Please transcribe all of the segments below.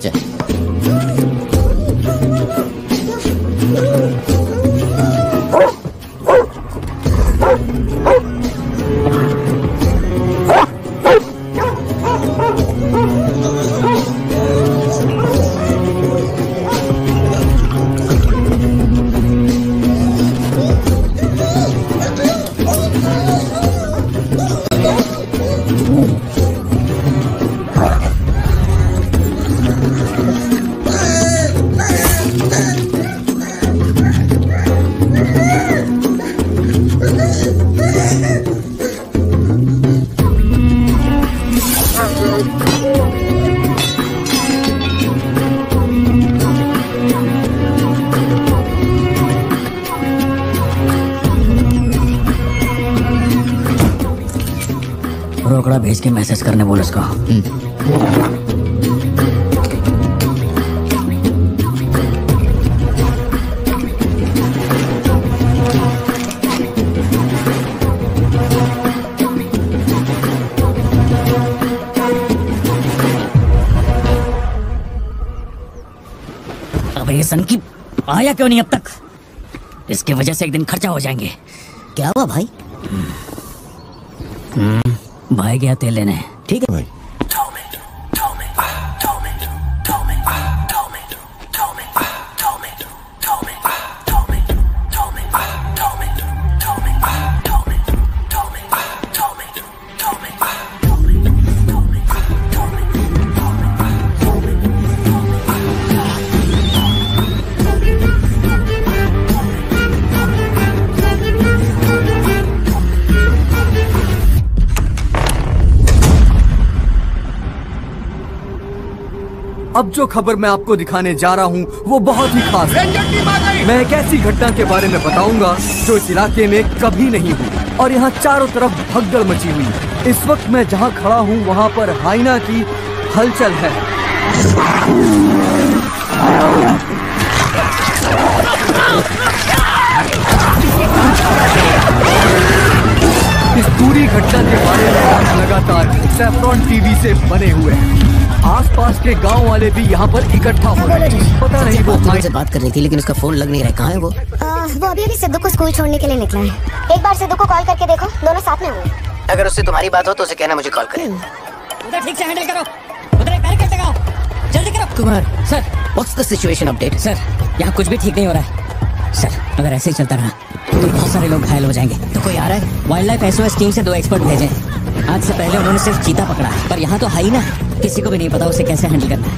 Teacher. रोकड़ा भेज के मैसेज करने बोल उसको। अब ये सन की आया क्यों नहीं अब तक? इसकी वजह से एक दिन खर्चा हो जाएंगे। क्या हुआ भाई? भाई गया तेल लेने। ठीक है भाई। अब जो खबर मैं आपको दिखाने जा रहा हूँ वो बहुत ही खास है। मैं एक ऐसी घटना के बारे में बताऊंगा जो इस इलाके में कभी नहीं हुई और यहाँ चारों तरफ भगदड़ मची हुई है। इस वक्त मैं जहाँ खड़ा हूँ वहाँ पर हाइना की हलचल है। इस पूरी घटना के बारे में हम लगातार सैफ्रॉन टीवी से बने हुए हैं। आसपास के गांव वाले भी यहाँ पर इकट्ठा हो रहे हैं। पता नहीं वो से बात कर रही थी लेकिन उसका फोन लग नहीं रहा। कहाँ है वो? वो अभी सिद्धू को स्कूल छोड़ने के लिए निकला है। एक बार सिद्धू को कॉल करके देखो, दोनों साथ में होंगे। अगर उससे तुम्हारी बात हो तो उसे कहना मुझे कॉल करे। उधर ठीक से हैंडल करो, उधर एक बैरिकेड लगाओ, जल्दी करो। Kumar sir, what's the situation update? Sir, यहाँ कुछ भी ठीक नहीं हो रहा है। सर, अगर ऐसे ही चलता रहा तो बहुत सारे लोग घायल हो जाएंगे। तो कोई आ रहा है? वाइल्ड लाइफ एसओएस टीम से 2 एक्सपर्ट भेजे। आज से पहले उन्होंने सिर्फ चीता पकड़ा है, पर यहाँ तो है ही ना, किसी को भी नहीं पता उसे कैसे हैंडल करना है।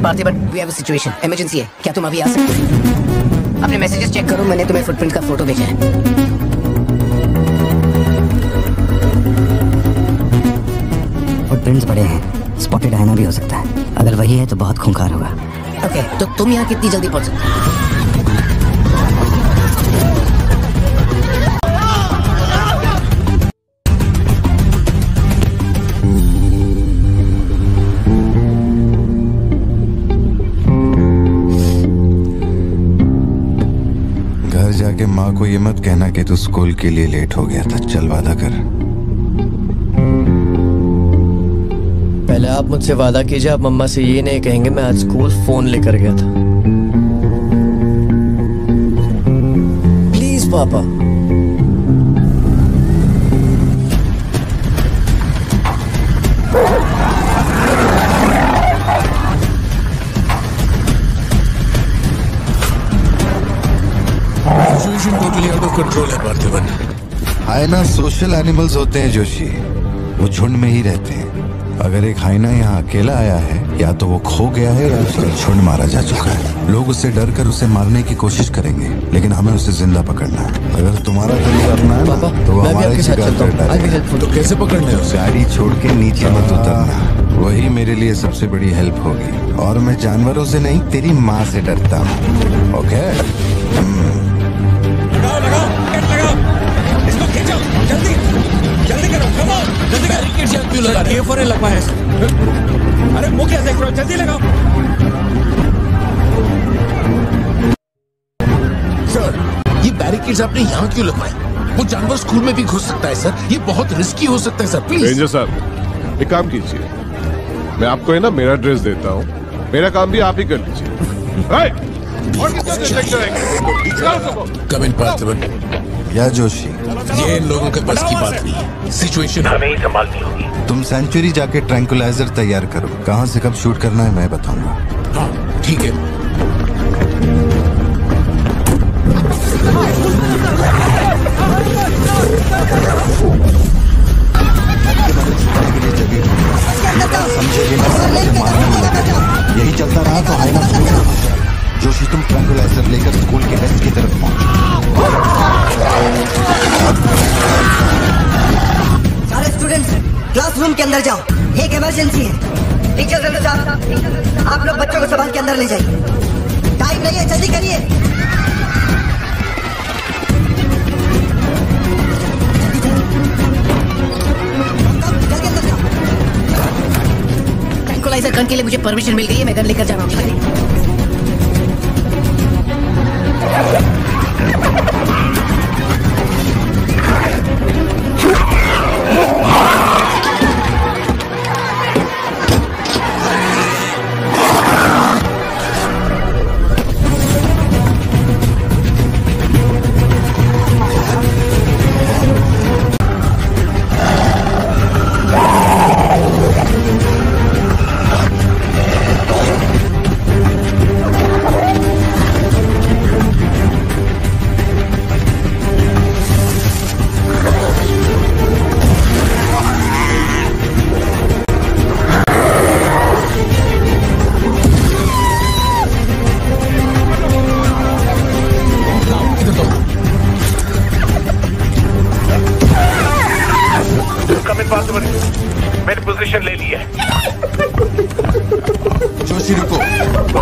Parthiban, we have a situation, emergency है। क्या तुम अभी आ सकते हो? अपने मैसेजेस चेक करो, मैंने तुम्हें फुटप्रिंट का फोटो भेजा है। फुटप्रिंट्स बड़े हैं, स्पॉटेड हाइना भी हो सकता है। अगर वही है तो बहुत खूंखार होगा। ओके, तो तुम यहाँ कितनी जल्दी पहुँच सकते हो? घर जाके माँ को ये मत कहना कि तू स्कूल के लिए लेट हो गया था। चल वादा कर। पहले आप मुझसे वादा कीजिए, आप मम्मा से ये नहीं कहेंगे मैं आज स्कूल फोन लेकर गया था। प्लीज पापा। Situation totally out of control है पार्थिबन। हाइना सोशल एनिमल्स होते हैं जोशी, वो झुंड में ही रहते हैं। अगर एक हाइना यहाँ अकेला आया है या तो वो खो गया है या उसका झुंड मारा जा चुका है। लोग उससे डर कर उसे मारने की कोशिश करेंगे लेकिन हमें उसे जिंदा पकड़ना है। अगर तुम्हारा तरीका अपना है ना तो वो हमारे शिकार कर डालेगा। तो कैसे पकड़ना है उसे? गाड़ी छोड़ के नीचे मत उतरना, वही मेरे लिए सबसे बड़ी हेल्प होगी। और मैं जानवरों से नहीं तेरी माँ से डरता हूँ। ओके? इसको खींचो, जल्दी जल्दी करो, कम ऑन, जल्दी करो। बैरिकेड्स यहाँ क्यों लगा रहे हो? ये लगवाया है। अरे मुंह क्या देख रहे हो, जल्दी लगाओ। सर, ये बैरिकेड्स आपने यहाँ क्यों लगवाए? वो जानवर स्कूल में भी घुस सकता है सर, ये बहुत रिस्की हो सकता है सर, प्लीज। रेंजर सर, एक काम कीजिए, मैं आपको है ना मेरा ड्रेस देता हूँ, मेरा काम भी आप ही कर लीजिए। कम इन पार्थिवन। या जोशी, ये इन लोगों के बस की बात नहीं, सिचुएशन हमें ही संभालनी होगी। तुम सेंचुरी जाके ट्रैंकुलाइजर तैयार करो, कहाँ से कब शूट करना है मैं बताऊंगा। हाँ ठीक है। समझे बिना मारने नहीं लगा। यही चलता रहा तो हाइना जोशी तुम ट्रैंकुलाइजर लेकर स्कूल के वेस्ट की तरफ पहुंचो। सारे स्टूडेंट्स क्लासरूम के अंदर जाओ, एक इमरजेंसी है। टीचर साहब, आप लोग बच्चों को संभाल के अंदर ले जाइए, टाइम नहीं है, जल्दी करिए। ट्रैंकुलाइजर गन के लिए मुझे परमिशन मिल गई है, मैं गन लेकर जा रहा हूँ। मैंने पोजीशन ले ली है। जोशी रुको,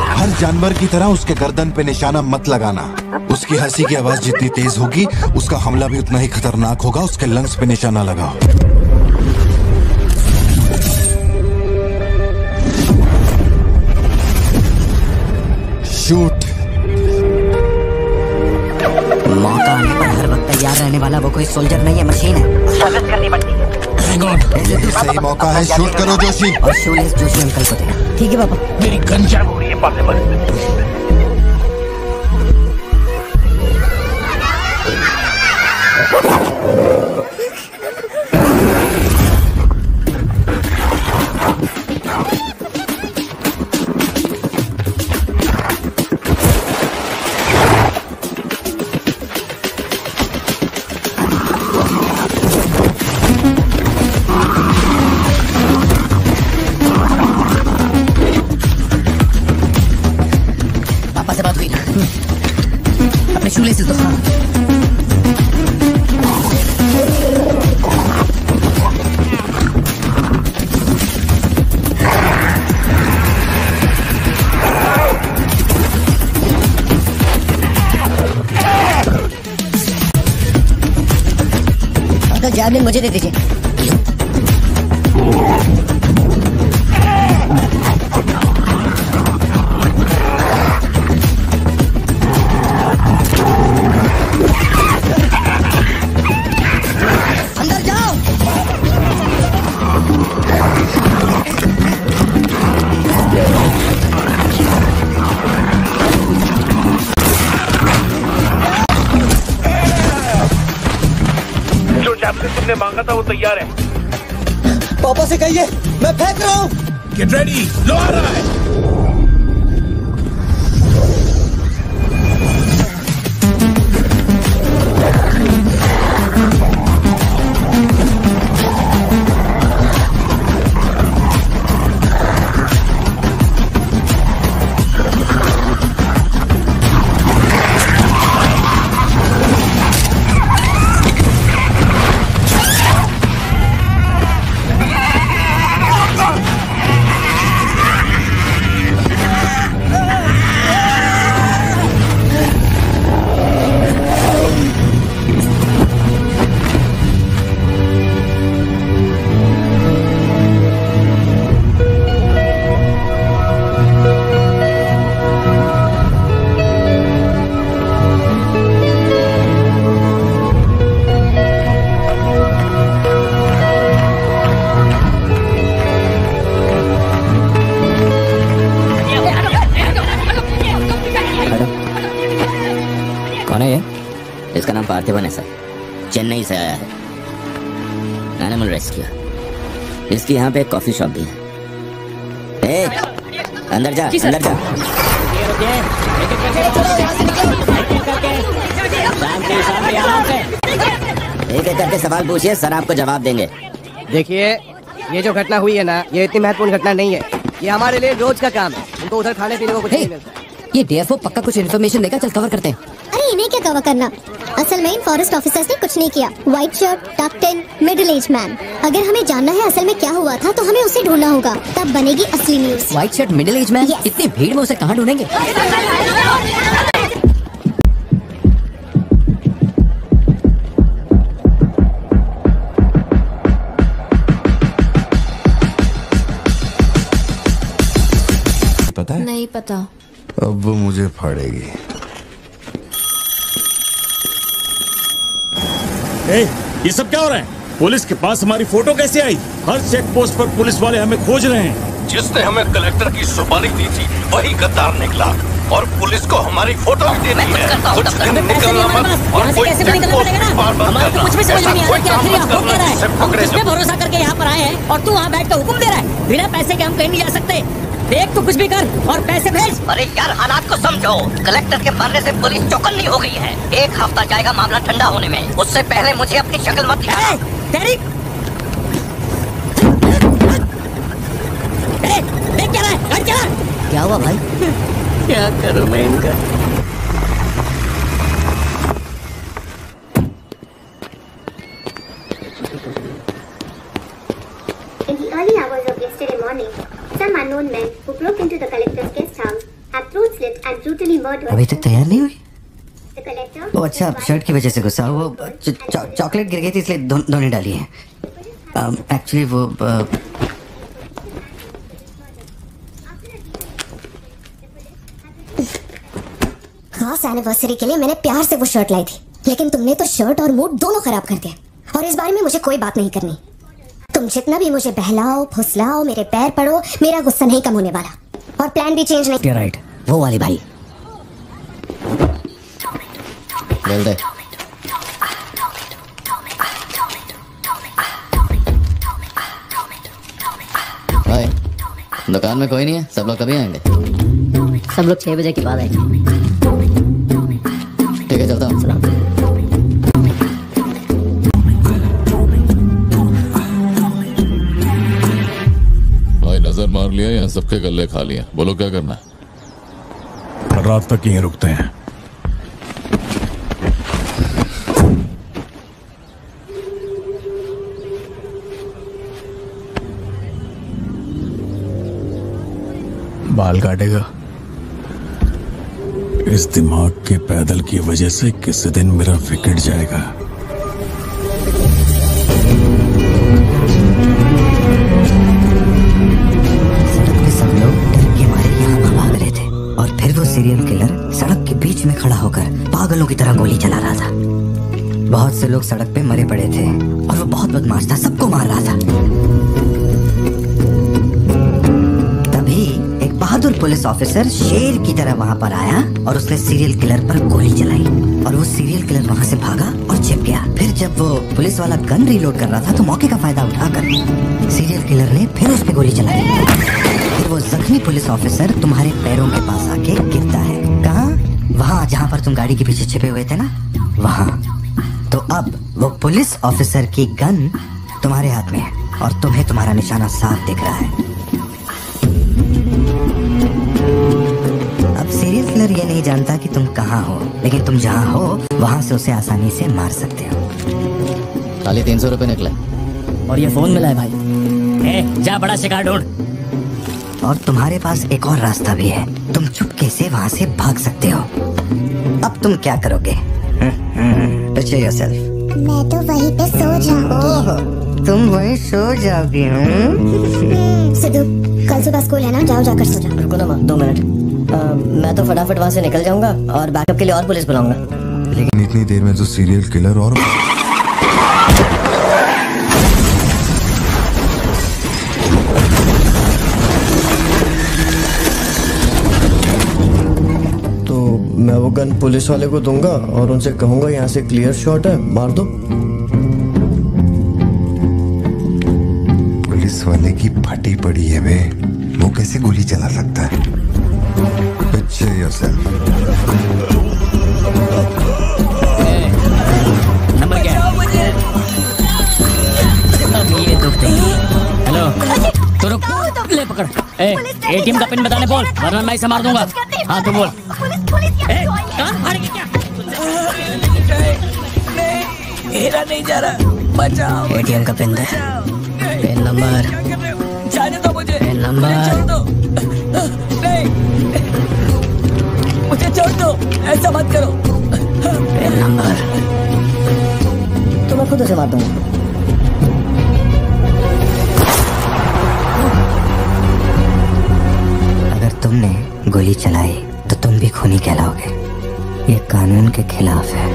हर जानवर की तरह उसके गर्दन पे निशाना मत लगाना। उसकी हंसी की आवाज जितनी तेज होगी उसका हमला भी उतना ही खतरनाक होगा। उसके लंग्स पे निशाना लगाओ। शूट। मौका आने पर हर वक्त तैयार रहने वाला वो कोई सोल्जर नहीं है, मशीन है। सर्विस करनी पड़ती है। सही मौका है, शूट करो जोशी। और शूलेस जोशी अंकल को दे। ठीक है पापा। मेरी गन जैम हो रही है पार्थिवन। शूलेस तो हाँ। अंकल जैवलिन मुझे दे दीजिए। तुमने मांगा था वो तैयार है। पापा से कहिए मैं फेंक रहा हूँ। गेट रेडी, लो आ रहा है। कौन है ये? इसका नाम पार्थिवन है सर, चेन्नई से आया है, एनिमल रेस्क्यू। इसकी यहाँ पे एक कॉफी शॉप भी है। ए, अंदर जा, अंदर जा। एक एक करके सवाल पूछिए, सर आपको जवाब देंगे। देखिए, ये जो घटना हुई है ना, ये इतनी महत्वपूर्ण घटना नहीं है। ये हमारे लिए रोज का काम है। उनको उधर खाने पीने को कुछ नहीं मिलता। ये डीएफओ पक्का कुछ इन्फॉर्मेशन देगा, चल कवर करते हैं। अरे इन्हें क्या कवर करना, असल में इन फॉरेस्ट ऑफिसर्स ने कुछ नहीं किया। व्हाइट शर्ट, टक्ड इन, मिडिल एज मैन। अगर हमें जानना है असल में क्या हुआ था तो हमें उसे ढूंढना होगा, तब बनेगी असली news. White shirt, middle age man, इतनी भीड़ में उसे कहाँ ढूंढेंगे? पता है? नहीं पता। अब वो मुझे फाड़ेगी। ये सब क्या हो रहा है? पुलिस के पास हमारी फोटो कैसे आई? हर चेक पोस्ट पर पुलिस वाले हमें खोज रहे हैं। जिसने हमें कलेक्टर की सुपारी दी थी वही गद्दार निकला, और पुलिस को हमारी फोटो भी देनी है। कुछ दिन निकलना मत और कोई चेक पोस्ट बार बार करना। कुछ भी समझ में नहीं आ रहा, क्या आखिर यहाँ हो क्या रहा है? जिससे हम पकड़े किस पे भरोसा करके यहाँ पर आए हैं और तू वहाँ बैठ कर हुक्म दे रहा है? बिना पैसे के हम कहीं नहीं जा सकते। देख तू कुछ भी कर और पैसे भेज। अरे यार, हालात को समझो। कलेक्टर के मरने से पुलिस चौकन्नी हो गई है। 1 हफ्ता जाएगा मामला ठंडा होने में। उससे पहले मुझे अपनी शक्ल मत दिखाना। देख क्या रहा है, क्या? क्या हुआ भाई? क्या करूं मैं इनका? In the early hours of yesterday morning, some unknown men who broke into the collector's guest house have throat slit and brutally murdered. अभी तक तैयार नहीं हुई? The collector. वो अच्छा, शर्ट की वजह से गुस्सा, वो चॉकलेट गिर गई थी इसलिए धोने डाली है। एक्चुअली वो खास एनिवर्सरी के लिए मैंने प्यार से वो शर्ट लाई थी, लेकिन तुमने तो शर्ट और मूड दोनों खराब कर दिया। और इस बारे में मुझे कोई बात नहीं करनी। तुम जितना भी मुझे बहलाओ फुसलाओ, मेरे पैर पड़ो, मेरा गुस्सा नहीं कम होने वाला। और प्लान भी चेंज नहीं। राइट, वो वाली भाई। बोल दे। भाई, दुकान में कोई नहीं है, सब लोग कभी आएंगे? सब लोग 6 बजे के बाद आएंगे। ठीक है, चलता हूँ। भाई नजर मार लिया, यहाँ सबके गले खा लिया। बोलो क्या करना है? रात तक यहीं रुकते हैं। बाल काटेगा? इस दिमाग के पैदल की वजह से किसी दिन मेरा विकेट जाएगा। सड़क पे सब लोग डर के मारे यहाँ भाग रहे थे, और फिर वो सीरियल किलर सड़क के बीच में खड़ा होकर पागलों की तरह गोली चला रहा था। बहुत से लोग सड़क पे मरे पड़े थे, और वो बहुत बदमाश था, सबको मार रहा था। बहादुर पुलिस ऑफिसर शेर की तरह वहाँ पर आया और उसने सीरियल किलर पर गोली चलाई, और वो सीरियल किलर वहाँ से भागा और छिप गया। फिर जब वो पुलिस वाला गन रीलोड कर रहा था तो मौके का फायदा उठाकर सीरियल किलर ने फिर उस पे गोली चलाई। फिर वो जख्मी पुलिस ऑफिसर तुम्हारे पैरों के पास आके गिरता है। कहाँ? वहाँ जहाँ पर तुम गाड़ी के पीछे छिपे हुए थे ना, वहाँ। तो अब वो पुलिस ऑफिसर की गन तुम्हारे हाथ में है, और तुम्हें तुम्हारा निशाना साफ दिख रहा है। अब सीरियल किलर ये नहीं जानता कि तुम कहाँ हो, लेकिन तुम जहाँ हो वहाँ से उसे आसानी से मार सकते हो। खाली 300 रुपए निकले, और ये फोन मिला है भाई। जा बड़ा शिकार ढूंढ। और तुम्हारे पास एक और रास्ता भी है, तुम चुपके से वहाँ से भाग सकते हो। अब तुम क्या करोगे? Picture yourself। मैं तो वहीं पे सो जाऊंगी। तुम वहीं सो जाओगी? सिद्धू, कल सुबह स्कूल है ना, जाओ जाकर सो जाओ। रुको ना माँ, 2 मिनट। मैं तो फटाफट वहाँ से निकल जाऊंगा और बैकअप के लिए और पुलिस बुलाऊंगा। लेकिन इतनी देर में तो सीरियल किलर और तो मैं वो गन पुलिस वाले को दूंगा और उनसे कहूंगा यहाँ से क्लियर शॉट है, मार दो। पुलिस वाले की फटी पड़ी है बे, वो कैसे गोली चला सकता है? Picture yourself. नंबर क्या है? अब ये दुख देंगे। हेलो, तो रुक, ले पकड़। एटीएम का पिन बताने बोल, वरना मैं इसे मार दूंगा। हाँ तू बोल। मेरा नहीं जा रहा, बचाओ। एटीएम का पिन दे, पिन नंबर, जाने दो मुझे, पिन नंबर। नहीं, मुझे छोड़ दो, ऐसा मत करो। पिन नंबर तो मैं खुद उसे मार दूंगा। अगर तुमने गोली चलाई तो तुम भी खूनी कहलाओगे। ये कानून के खिलाफ है।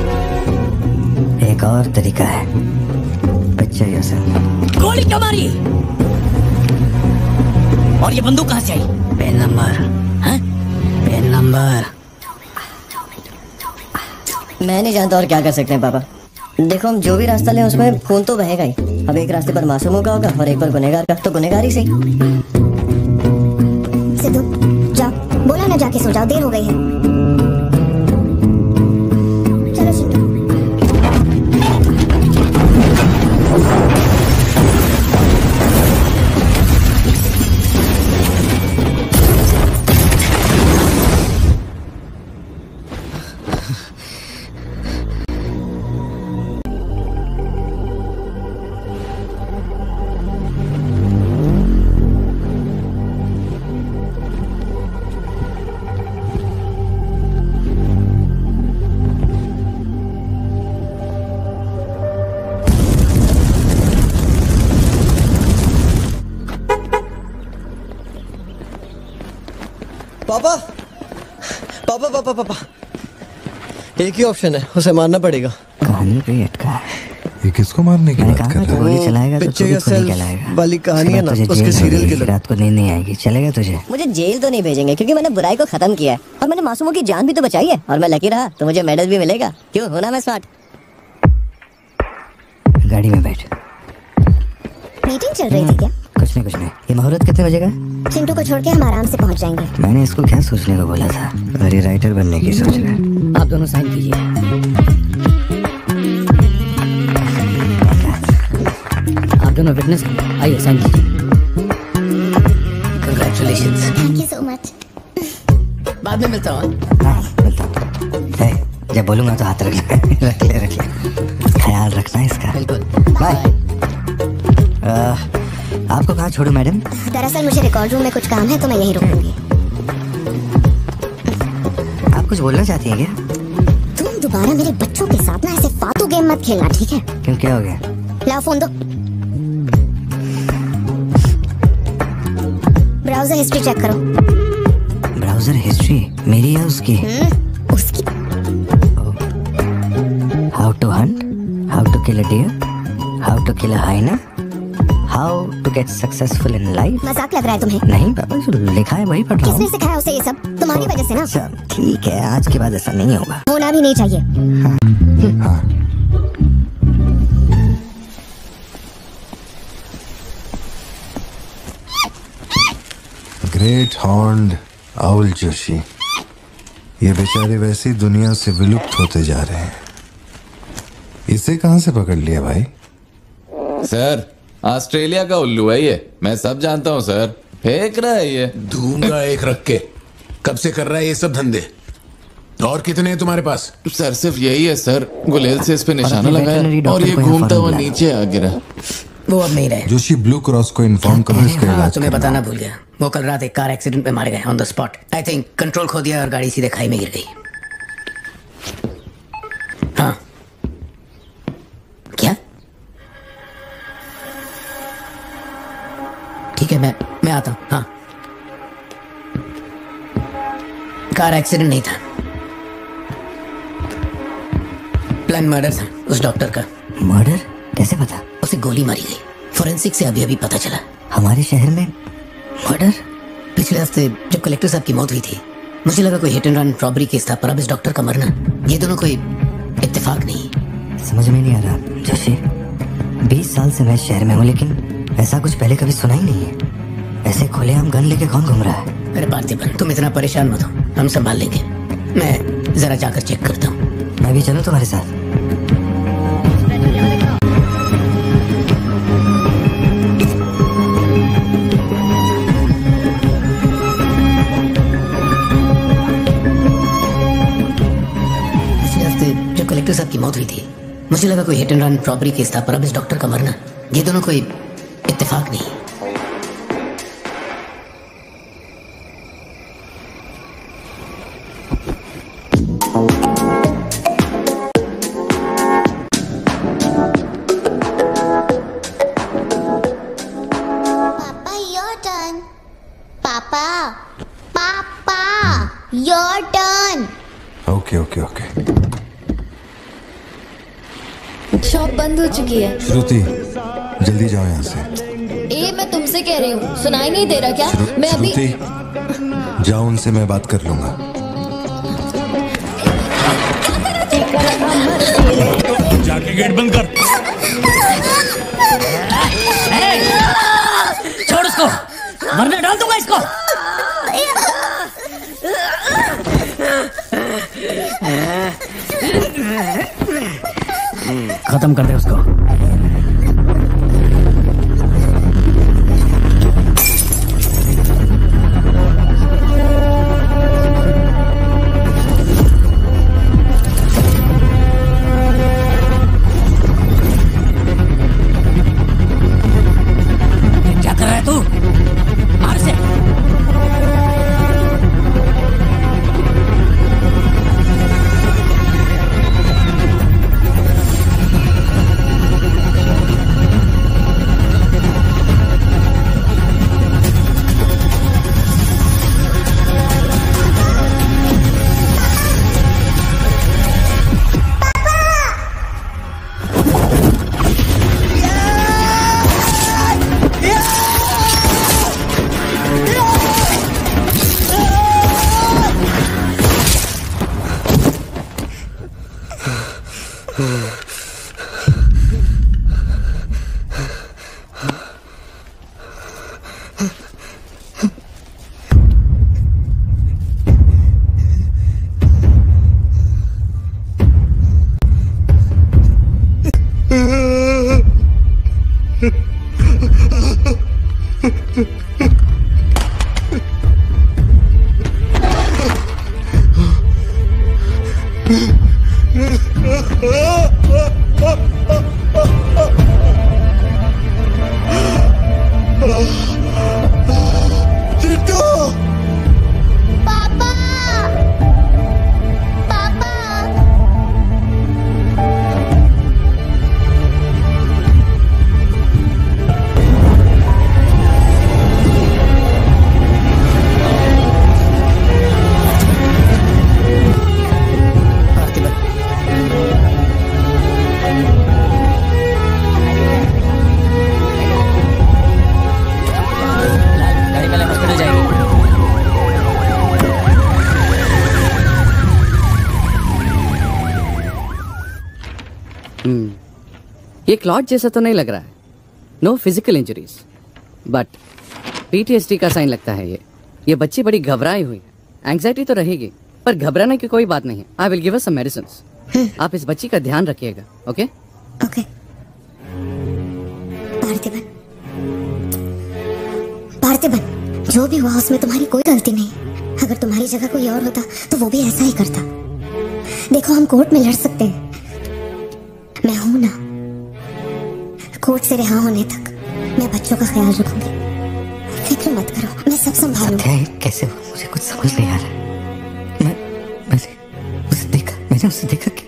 एक और तरीका है, पिक्चर योरसेल्फ। गोली क्यों मारी? और ये बंदूक कहाँ से आई? पिन नंबर, हाँ? Pin number. मैं नहीं जानता और क्या कर सकते हैं पापा। देखो हम जो भी रास्ता लें उसमें खून तो बहेगा ही। अब एक रास्ते पर मासूमों का होगा और एक पर गुनहगार का, तो गुनहगार ही सही। सिद्धू जा, बोला ना जाके सो जाओ, देर हो गई है। चलो सिद्धू। पापा पापा पापा पापा, एक ही ऑप्शन है, उसे मारना पड़ेगा। कहानी पे अटका है। ये किसको मारने की बात कर रहा है? गोली चलाएगा तो पिक्चर तू भी खूनी योरसेल्फ कहलाएगा। वाली कहानी है ना, उसके सीरियल किलर। रात को नींद नहीं आएगी, चलेगा तुझे? मुझे जेल तो नहीं भेजेंगे क्योंकि मैंने बुराई को खत्म किया है और मैंने मासूमों की जान भी तो बचाई है और मैं लकी रहा तो मुझे मेडल भी मिलेगा। क्यों, होना मैं स्मार्ट। गाड़ी में बैठ। मीटिंग चल रही थी क्या? कुछ नहीं। ये मुहूर्त कितने बजे का? चिंटू को छोड़ के हम आराम से पहुंच जाएंगे। मैंने इसको क्या सोचने को बोला था? और ये राइटर बनने की सोच रहा है। आप दोनों साइन कीजिए। आप दोनों विटनेस, आइए साइन कीजिए। Congratulations. Thank you so much. बाद में मिलता हूँ। हाँ मिलता हूँ। जब बोलूंगा तो हाथ रख ले। रख ले। ख्याल रखना इसका। बिल्कुल। बाय। आपको कहाँ छोड़ूं मैडम? दरअसल मुझे रिकॉर्ड रूम में कुछ काम है तो मैं यहीं रुकूंगी। आप कुछ बोलना चाहती हैं क्या? तुम दोबारा मेरे बच्चों के साथ ना ऐसे फालतू गेम मत खेलना, ठीक है? क्यों, क्या हो गया? लाओ फोन दो। ब्राउजर हिस्ट्री चेक करो। ब्राउजर हिस्ट्री मेरी या उसकी? उसकी। How to hunt, how to kill a deer, how to kill a hyena, how to get successful in life. मजाक लग रहा है तुम्हें? नहीं पापा, जो लिखा है वही पढ़ रहा हूँ। किसने सिखाया उसे ये सब? तुम्हारी वजह से ना। अच्छा ठीक है, आज के बाद ऐसा नहीं होगा। होना भी नहीं चाहिए। हाँ। ग्रेट हॉर्न्ड आउल जोशी, ये बेचारे वैसी दुनिया से विलुप्त होते जा रहे हैं। इसे कहाँ से पकड़ लिया भाई? सर ऑस्ट्रेलिया का उल्लू है ये, मैं सब जानता हूँ सर। फेंक रहा है ये। दूंगा एक रख के। कब से कर रहा है ये सब धंधे? और कितने हैं तुम्हारे पास? सर सिर्फ यही है सर, गुलेल से इस पे निशाना लगाया और ये घूमता हुआ नीचे आ गिरा। वो अब नहीं रहे। जोशी ब्लू क्रॉस को इन्फॉर्म करो इसका हाँ, इलाज तुम्हें करना। बताना भूल गया। वो कल रात एक कार एक्सीडेंट में मारे गए on the spot. I think control खो दिया और गाड़ी सीधे खाई में गिर गई। हाँ क्या? ठीक है मैं आता हूँ। हाँ कार एक्सीडेंट नहीं था, प्लान मर्डर था उस डॉक्टर का। मर्डर कैसे पता? उसे गोली मारी गई, फोरेंसिक से अभी पता चला। हमारे शहर में मर्डर? पिछले हफ्ते जब कलेक्टर साहब की मौत हुई थी मुझे लगा कोई hit and run robbery case था, पर अब इस डॉक्टर का मरना, ये दोनों कोई इत्तेफाक नहीं। समझ में नहीं आ रहा जोशी। 20 साल से मैं शहर में हूँ, लेकिन ऐसा कुछ पहले कभी सुना ही नहीं है। ऐसे खुलेआम गन लेके कौन घूम रहा है? अरे पार्थिबन, तुम इतना परेशान मत हो, हम संभाल लेंगे। मैं जरा जाकर चेक करता हूँ। मैं भी चलूं तुम्हारे साथ? पिछले हफ्ते जब कलेक्टर साहब की मौत हुई थी, मुझे लगा कोई hit and run robbery case था, पर अब इस डॉक्टर का मरना, ये दोनों कोई इत्तेफाक नहीं। शॉप बंद हो चुकी है। श्रुति, जल्दी जाओ यहाँ से। ए, मैं तुमसे कह रही हूँ, सुनाई नहीं दे रहा क्या? मैं अभी जाओ, उनसे मैं बात कर लूंगा। जाके गेट बंद कर। छोड़ उसको, वरना डाल दूंगा इसको। खत्म कर दे उसको। क्या कर रहा है तू? मार से। ये क्लॉट जैसा तो नहीं लग रहा है। No physical injuries, but PTSD का साइन लगता है ये बच्ची बड़ी घबराई हुई है। एंग्जाइटी तो रहेगी, पर घबराने की कोई बात नहीं है। I will give her some medicines. आप इस बच्ची का ध्यान रखिएगा, ओके? ओके। पार्थिबन, जो भी हुआ उसमें तुम्हारी कोई गलती नहीं। अगर तुम्हारी जगह कोई और होता तो वो भी ऐसा ही करता। देखो, हम कोर्ट में लड़ सकते हैं, मैं हूं ना। कोर्ट से रिहा होने तक मैं बच्चों का ख्याल रखूंगी। फिक्र मत करो, मैं सब संभालूंगी। कैसे हुआ मुझे कुछ समझ नहीं आ रहा। मैंने उसे देखा कि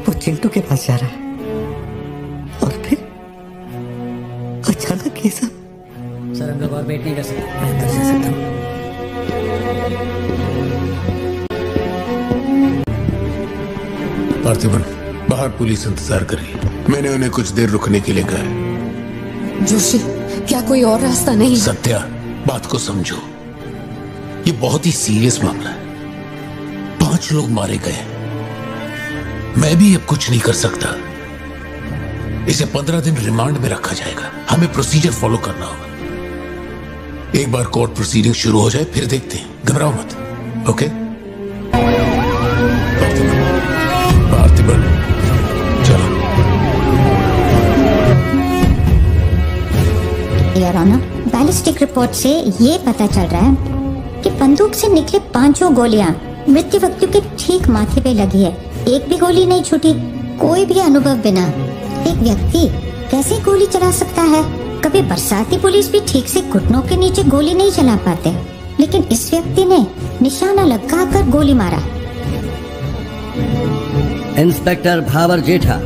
वो चिंटू के पास जा रहा है, और फिर अचानक ये सब। सर, हम लोग और वेट नहीं कर सकते, मैं अंदर जा सकता हूँ। पार्थिबन, बाहर पुलिस इंतजार कर रही है। मैंने उन्हें कुछ देर रुकने के लिए कहा है। जोशी, क्या कोई और रास्ता नहीं? सत्या, बात को समझो। ये बहुत ही सीरियस मामला है। 5 लोग मारे गए। मैं भी अब कुछ नहीं कर सकता। इसे 15 दिन रिमांड में रखा जाएगा। हमें प्रोसीजर फॉलो करना होगा। एक बार कोर्ट प्रोसीडिंग शुरू हो जाए फिर देखते हैं। घबराओ मत। ओके? पार्थिबन, चलो। योर ऑनर, बैलिस्टिक रिपोर्ट से ये पता चल रहा है कि बंदूक से निकले 5 गोलियां मृत्यु व्यक्ति के ठीक माथे पे लगी है। एक भी गोली नहीं छूटी, कोई भी अनुभव बिना। एक व्यक्ति कैसे गोली चला सकता है? कभी बरसाती पुलिस भी ठीक से घुटनों के नीचे गोली नहीं चला पाते, लेकिन इस व्यक्ति ने निशाना लगाकर गोली मारा। इंस्पेक्टर भावर जेठा,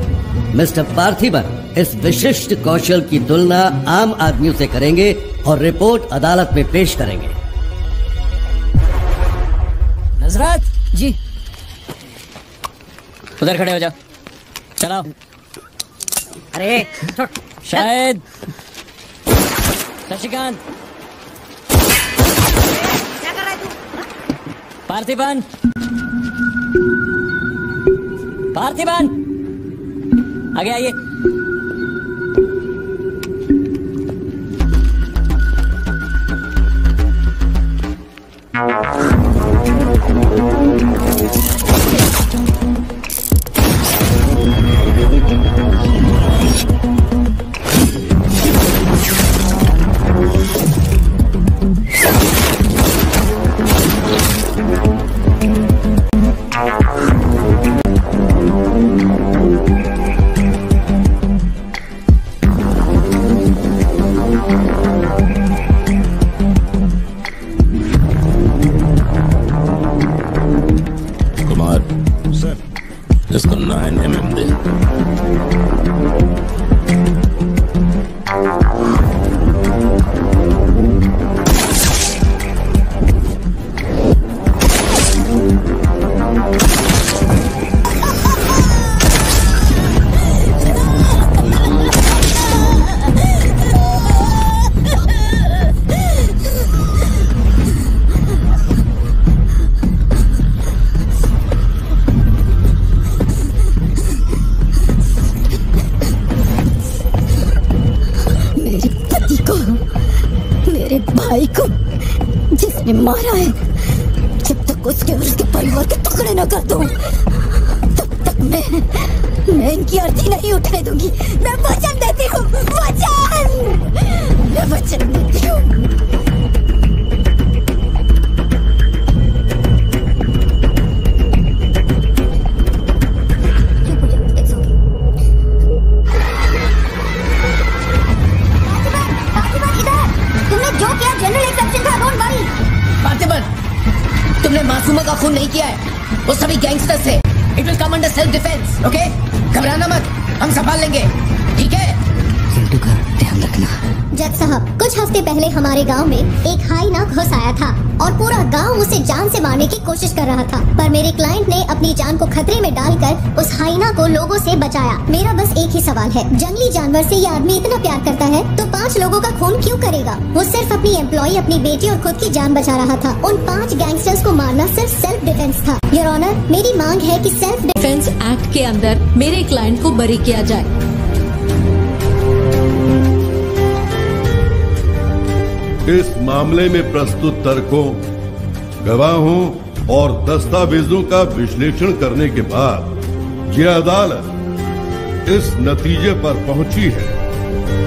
मिस्टर पार्थिबन इस विशिष्ट कौशल की तुलना आम आदमियों से करेंगे और रिपोर्ट अदालत में पेश करेंगे। नजरत जी, उधर खड़े हो जाओ। चलो। अरे शायद शशिकांत, क्या कर रहा है तू? पार्थिबन, पार्थिबन, आगे आइए। इसको 9mm दे। भाई को जिसने मारा है, जब तक उसके और उसके परिवार के टुकड़े न कर दूं, तब तक मैं इनकी अर्थी नहीं उठने दूंगी। मैं वचन देती हूँ, मैं वचन देती हूँ। तुमने मासूमा का खून नहीं किया है, वो सभी गैंगस्टर्स थे। It will come under self defence, okay? घबराना मत, हम संभाल लेंगे, ठीक है? चिंटू का ध्यान रखना। जज साहब, कुछ हफ्ते पहले हमारे गांव में एक हाइना घुस आया था और पूरा गांव उसे जान से मारने की कोशिश कर रहा था, पर मेरे क्लाइंट ने अपनी जान को खतरे में डालकर उस हाइना को लोगों से बचाया। मेरा बस एक ही सवाल है, जंगली जानवर से ये आदमी इतना प्यार करता है तो 5 लोगों का खून क्यों करेगा? वो सिर्फ अपनी एम्प्लॉय, अपनी बेटी और खुद की जान बचा रहा था। उन 5 गैंगस्टर्स को मारना सिर्फ सेल्फ डिफेंस था। योर ऑनर, मेरी मांग है कि सेल्फ डिफेंस एक्ट के अंदर मेरे क्लाइंट को बरी किया जाए। इस मामले में प्रस्तुत तर्कों, गवाहों और दस्तावेजों का विश्लेषण करने के बाद यह अदालत इस नतीजे पर पहुंची है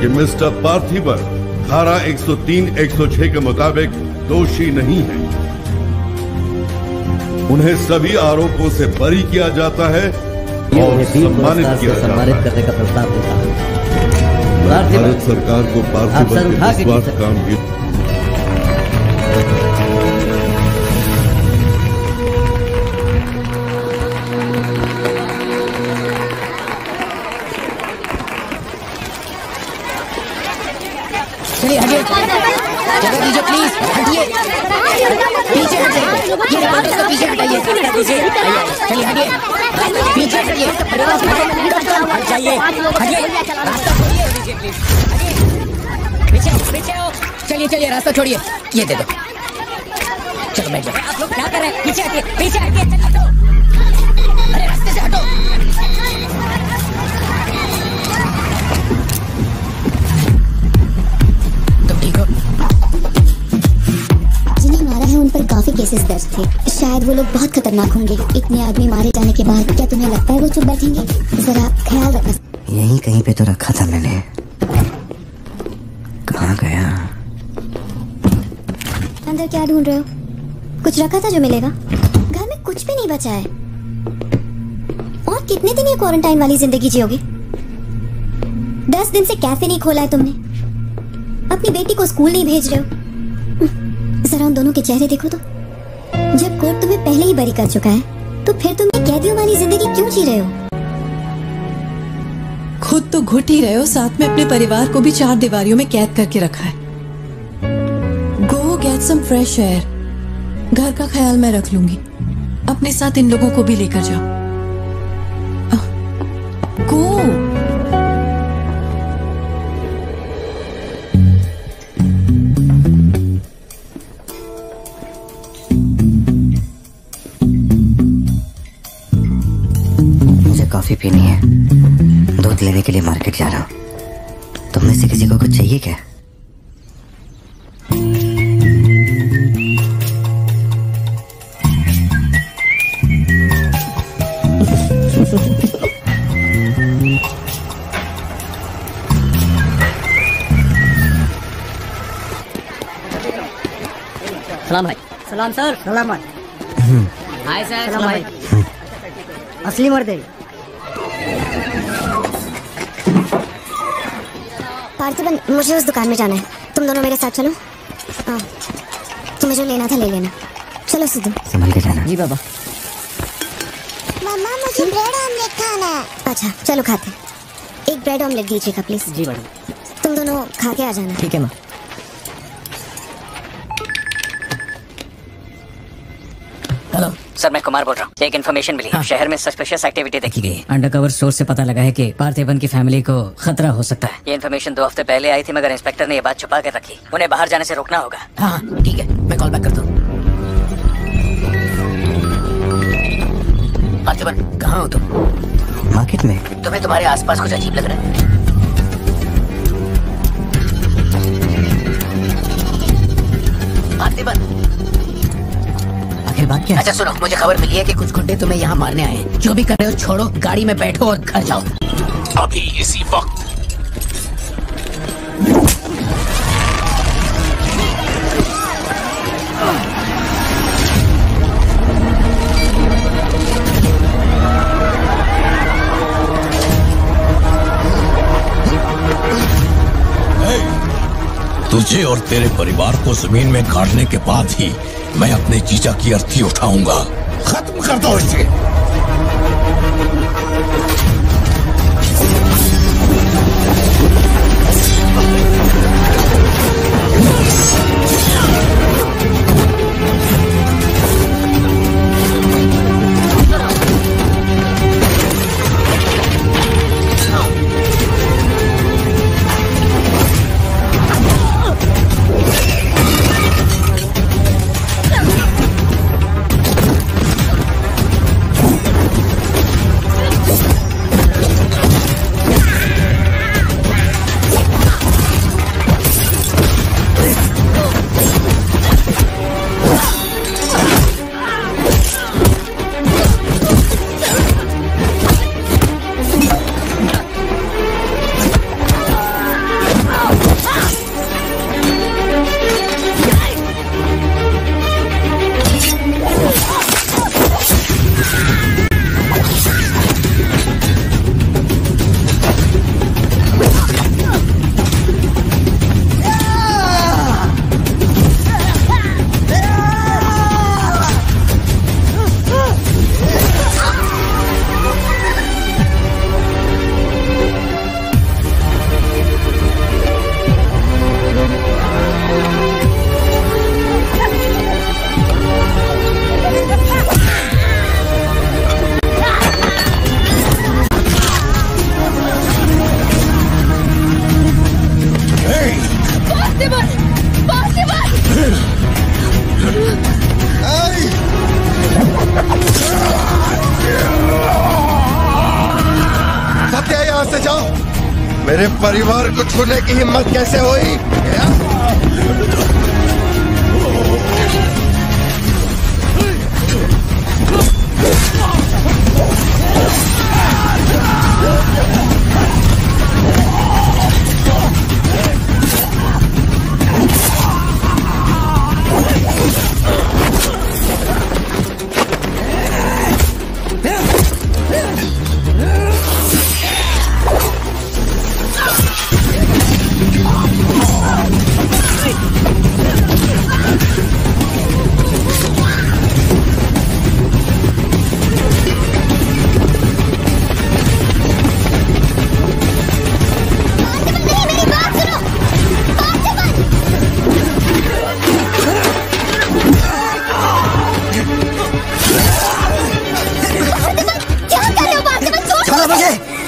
कि मिस्टर पार्थिबन धारा 103-106 के मुताबिक दोषी नहीं है। उन्हें सभी आरोपों से बरी किया जाता है और सम्मानित किया जाता है। करने का प्रस्ताव देता हूं। भारत सरकार को पार्थिबन के निस्वार्थ काम की चलिए हटिए, जगह दीजिए प्लीज, हटिए, पीछे हटिए, ये रिपोर्टर्स को पीछे हटाइए, चलिए हटिए, पीछे हटिए, हट जाइए, हटिए, रास्ता छोड़िए, पीछे पीछे हो, चलिए चलिए रास्ता छोड़िए, ये दे दो, चलो तुम बैठ जाओ। आप लोग क्या कर रहे हैं? पीछे हटिए, पीछे हटिए, हटो। अरे रास्ते से हटो। तुम ठीक हो? जिन्हें मारा है उन पर काफी केसेस दर्ज थे। शायद वो लोग बहुत खतरनाक होंगे। इतने आदमी मारे जाने के बाद क्या तुम्हें लगता है वो चुप बैठेंगे? जरा ख्याल रखना। यहीं कहीं पे तो रखा था मैंने। कहाँ गया? अंदर क्या ढूंढ रहे हो? कुछ रखा था जो मिलेगा? घर में कुछ भी नहीं बचा है। और कितने दिन ये क्वारंटाइन वाली जिंदगी जियोगे? 10 दिन से कैफे नहीं खोला है तुमने। अपनी बेटी को स्कूल नहीं भेज रहे हो। जरा उन दोनों के चेहरे देखो तो। जब कोर्ट तुम्हें पहले ही बरी कर चुका है तो फिर तुम ये कैदियों वाली जिंदगी क्यों जी रहे हो? खुद तो घुट ही रहे हो, साथ में अपने परिवार को भी 4 दीवारियों में कैद करके रखा है। Go get some fresh air. घर का ख्याल मैं रख लूंगी। अपने साथ इन लोगों को भी लेकर जाओ। गो। मुझे कॉफी पीनी है। दूध लेने के लिए मार्केट जा रहा हूँ। तुम में से किसी को कुछ चाहिए क्या? सलाम भाई। सलाम सर। सलाम भाई। Hi sir. सलाम भाई। असली मर्द है। पार्थिबन, मुझे उस दुकान में जाना है। तुम दोनों मेरे साथ चलो। तुम्हें जो लेना था ले लेना। चलो सिद्धू। संभल के जाना। जी बाबा। मम्मा मुझे ब्रेड ऑमलेट खाना है। अच्छा चलो खाते। एक ब्रेड ऑमलेट दीजिएगा प्लीज। जी मैडम। तुम दोनों खा के आ जाना। ठीक है माँ। हेलो सर, मैं कुमार बोल रहा हूँ। एक इन्फॉर्मेशन मिली। हाँ। शहर में सस्पिशियस एक्टिविटी देखी गई है। अंडरकवर सोर्स से पता लगा है कि पार्थिबन की फैमिली को खतरा हो सकता है। ये इन्फॉर्मेशन 2 हफ्ते पहले आई थी, मगर इंस्पेक्टर ने ये बात छुपा के रखी। उन्हें बाहर जाने से रोकना होगा। हाँ ठीक है, मैं कॉल बैक करता हूँ। पार्थिबन, कहाँ हो तुम? मार्केट में। तुम्हें तुम्हारे आसपास कुछ अजीब लग रहा है? पार्थिबन, बात क्या? अच्छा सुनो, मुझे खबर मिली है कि कुछ गुंडे तुम्हें यहाँ मारने आए हैं। जो भी कर रहे हो छोड़ो, गाड़ी में बैठो और घर जाओ अभी इसी वक्त। तुझे और तेरे परिवार को जमीन में गाड़ने के बाद ही मैं अपने जीजा की अर्थी उठाऊंगा। खत्म कर दो इसे। मेरे परिवार को छूने की हिम्मत कैसे हुई?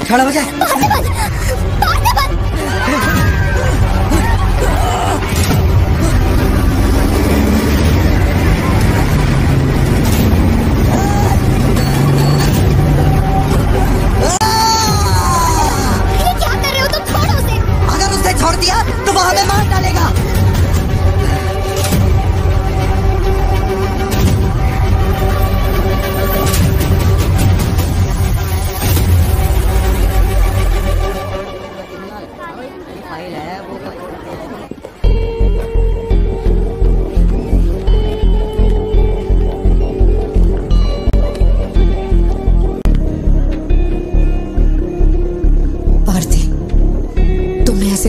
छोड़ो मुझे। अगर उसने छोड़ दिया तो वो हमें मार डालेगा।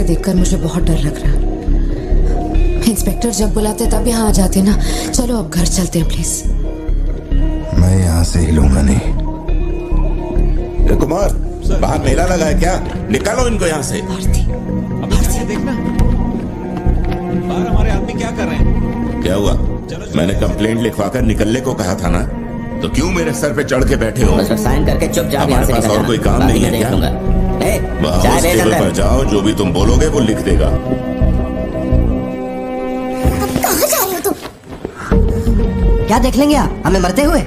देखकर मुझे बहुत डर लग रहा है। इंस्पेक्टर जब बुलाते तब यहाँ आ जाते ना। चलो अब घर चलते हैं प्लीज। मैं यहाँ से हिलूंगा नहीं। कुमार, बाहर मेला लगा है क्या? निकालो इनको यहाँ से। देखना बाहर हमारे आदमी क्या कर रहे हैं। क्या हुआ? मैंने कंप्लेंट लिखवाकर निकलने को कहा था ना, तो क्यों मेरे सर पे चढ़ के बैठे हो? बस साइन करके चुपचाप यहाँ से हमारे पास और कोई काम नहीं है क्या? हाउस टेबल पर जाओ, जो भी तुम बोलोगे वो लिख देगा। कहाँ जा रहे हो तुम? क्या देख लेंगे आप हमें मरते हुए?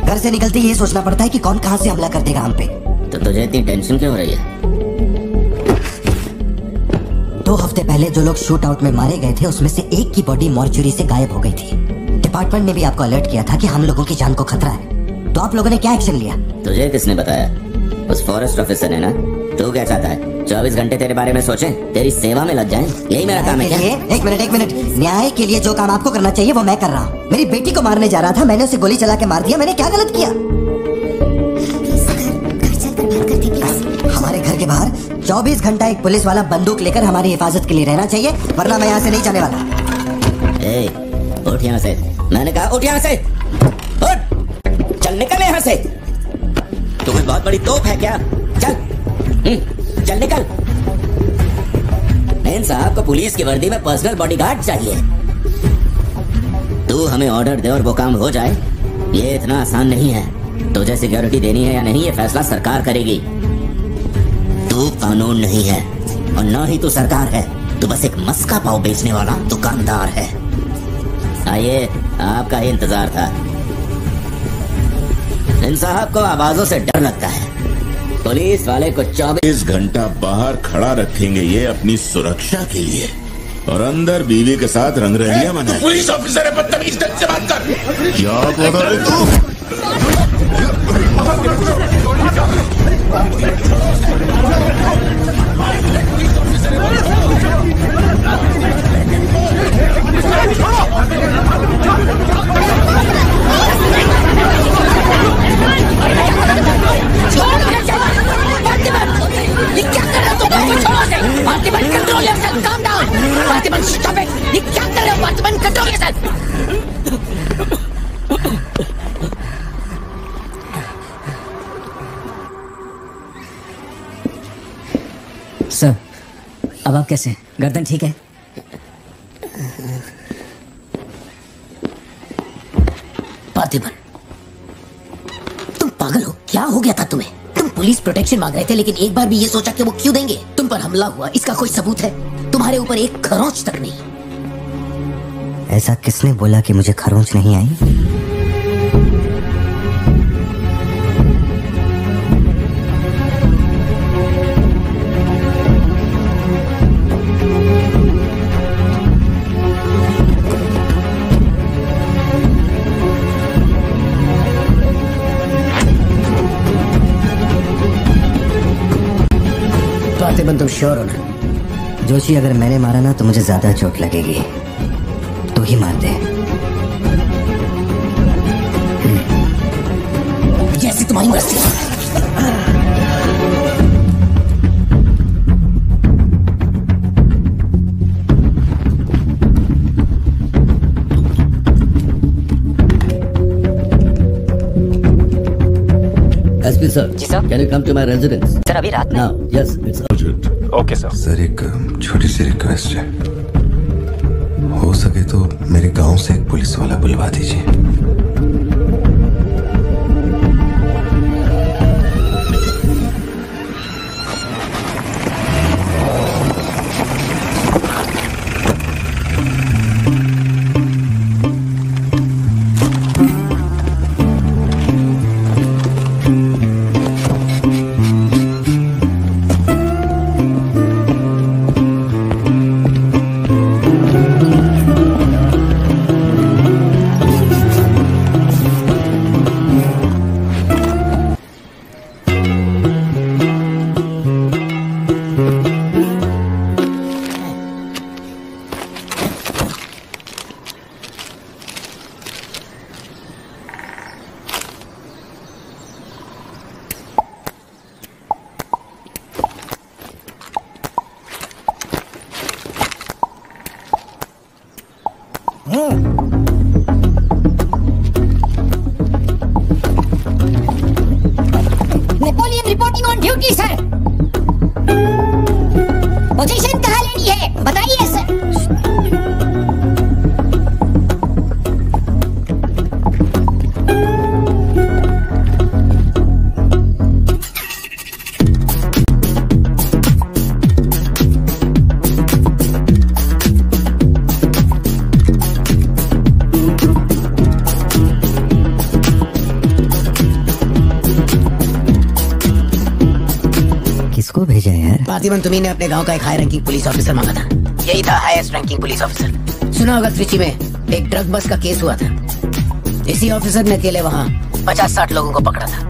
घर से निकलते ही ये सोचना पड़ता है कि कौन कहाँ से हमला कर देगा हम पे। तो तुझे इतनी टेंशन क्यों हो रही है? 2 हफ्ते पहले जो लोग शूट आउट में मारे गए थे उसमें से एक की बॉडी मॉर्चुरी से गायब हो गई थी। डिपार्टमेंट ने भी आपको अलर्ट किया था कि हम लोगों की जान को खतरा है। तो आप लोगों ने क्या एक्शन लिया? तुझे किसने बताया? उस फॉरेस्ट ऑफिसर ने ना। तू क्या चाहता है? 24 घंटे तेरे बारे में सोचें, तेरी सेवा में लग जाएं? यही मेरा काम है क्या? एक मिनट। न्याय के लिए जो काम आपको करना चाहिए वो मैं कर रहा हूँ। मेरी बेटी को मारने जा रहा था, मैंने उसे गोली चला के मार दिया। मैंने क्या गलत किया? हमारे घर के बाहर 24 घंटा एक पुलिस वाला बंदूक लेकर हमारी हिफाजत के लिए रहना चाहिए, वरना मैं यहाँ से नहीं जाने वाला। उठ यहाँ से। मैंने कहा उठ यहाँ से। उठ, चल निकल यहाँ से। तुम्हें बहुत बड़ी तोप है क्या? चल निकल। मेन साहब को पुलिस की वर्दी में पर्सनल बॉडीगार्ड चाहिए। तू हमें ऑर्डर दे और वो काम हो जाए, ये इतना आसान नहीं है। तुझे सिक्योरिटी देनी है या नहीं, ये फैसला सरकार करेगी। तू कानून नहीं है और ना ही तू सरकार है। तू बस एक मस्का पाव बेचने वाला दुकानदार है। आइए, आपका ही इंतजार था। इन साहब को आवाजों से डर लगता है। पुलिस वाले को 24 घंटा बाहर खड़ा रखेंगे ये अपनी सुरक्षा के लिए, और अंदर बीवी के साथ रंगरलियां मनाएं। पुलिस ऑफिसर है, बदतमीज ढंग से बात कर। क्या बोल रहे तू? सर, अब आप कैसे? गर्दन ठीक है? पार्थिबन, तुम पागल हो? क्या हो गया था तुम्हें? तुम पुलिस प्रोटेक्शन मांग रहे थे, लेकिन एक बार भी ये सोचा कि वो क्यों देंगे? तुम पर हमला हुआ, इसका कोई सबूत है? तुम्हारे ऊपर एक खरोंच तक नहीं। ऐसा किसने बोला कि मुझे खरोंच नहीं आई? पार्थिबन तुम श्योर हो ना? जोशी, अगर मैंने मारा ना तो मुझे ज्यादा चोट लगेगी, तो ही मार दे। जैसी तुम्हारी मर्जी। एसपी सर, जी sir. Can you come to my residence? Sir अभी रात में। Now, yes, it's okay sir, एक छोटी सी रिक्वेस्ट है। हो सके तो मेरे गांव से एक पुलिस वाला बुलवा दीजिए। Napoleon reporting on duty sir. Position कहाँ लेनी है बताइए सर। किसको भेजा है यार? पार्थिबन, तुम्ही ने अपने गांव का एक हाई रैंकिंग पुलिस ऑफिसर मांगा था। यही था हाईएस्ट रैंकिंग पुलिस ऑफिसर। सुना होगा त्रिची में एक ड्रग बस का केस हुआ था। इसी ऑफिसर ने अकेले वहाँ 50-60 लोगों को पकड़ा था।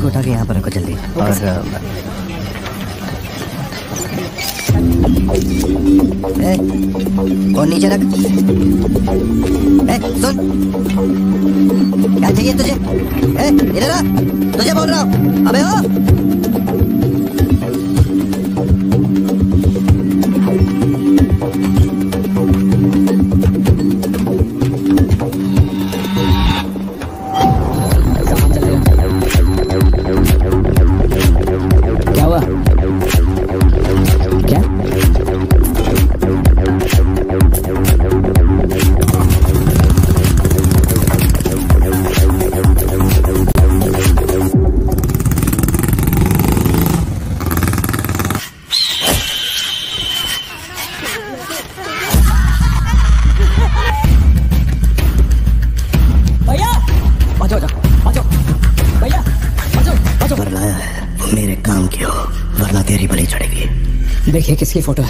उठा के यहाँ पर रखो जल्दी। और फोन नीचे रख। सुन, क्या चाहिए तुझे? इधर आ, तुझे बोल रहा हूँ। अबे ओ देखिए किसकी फोटो है।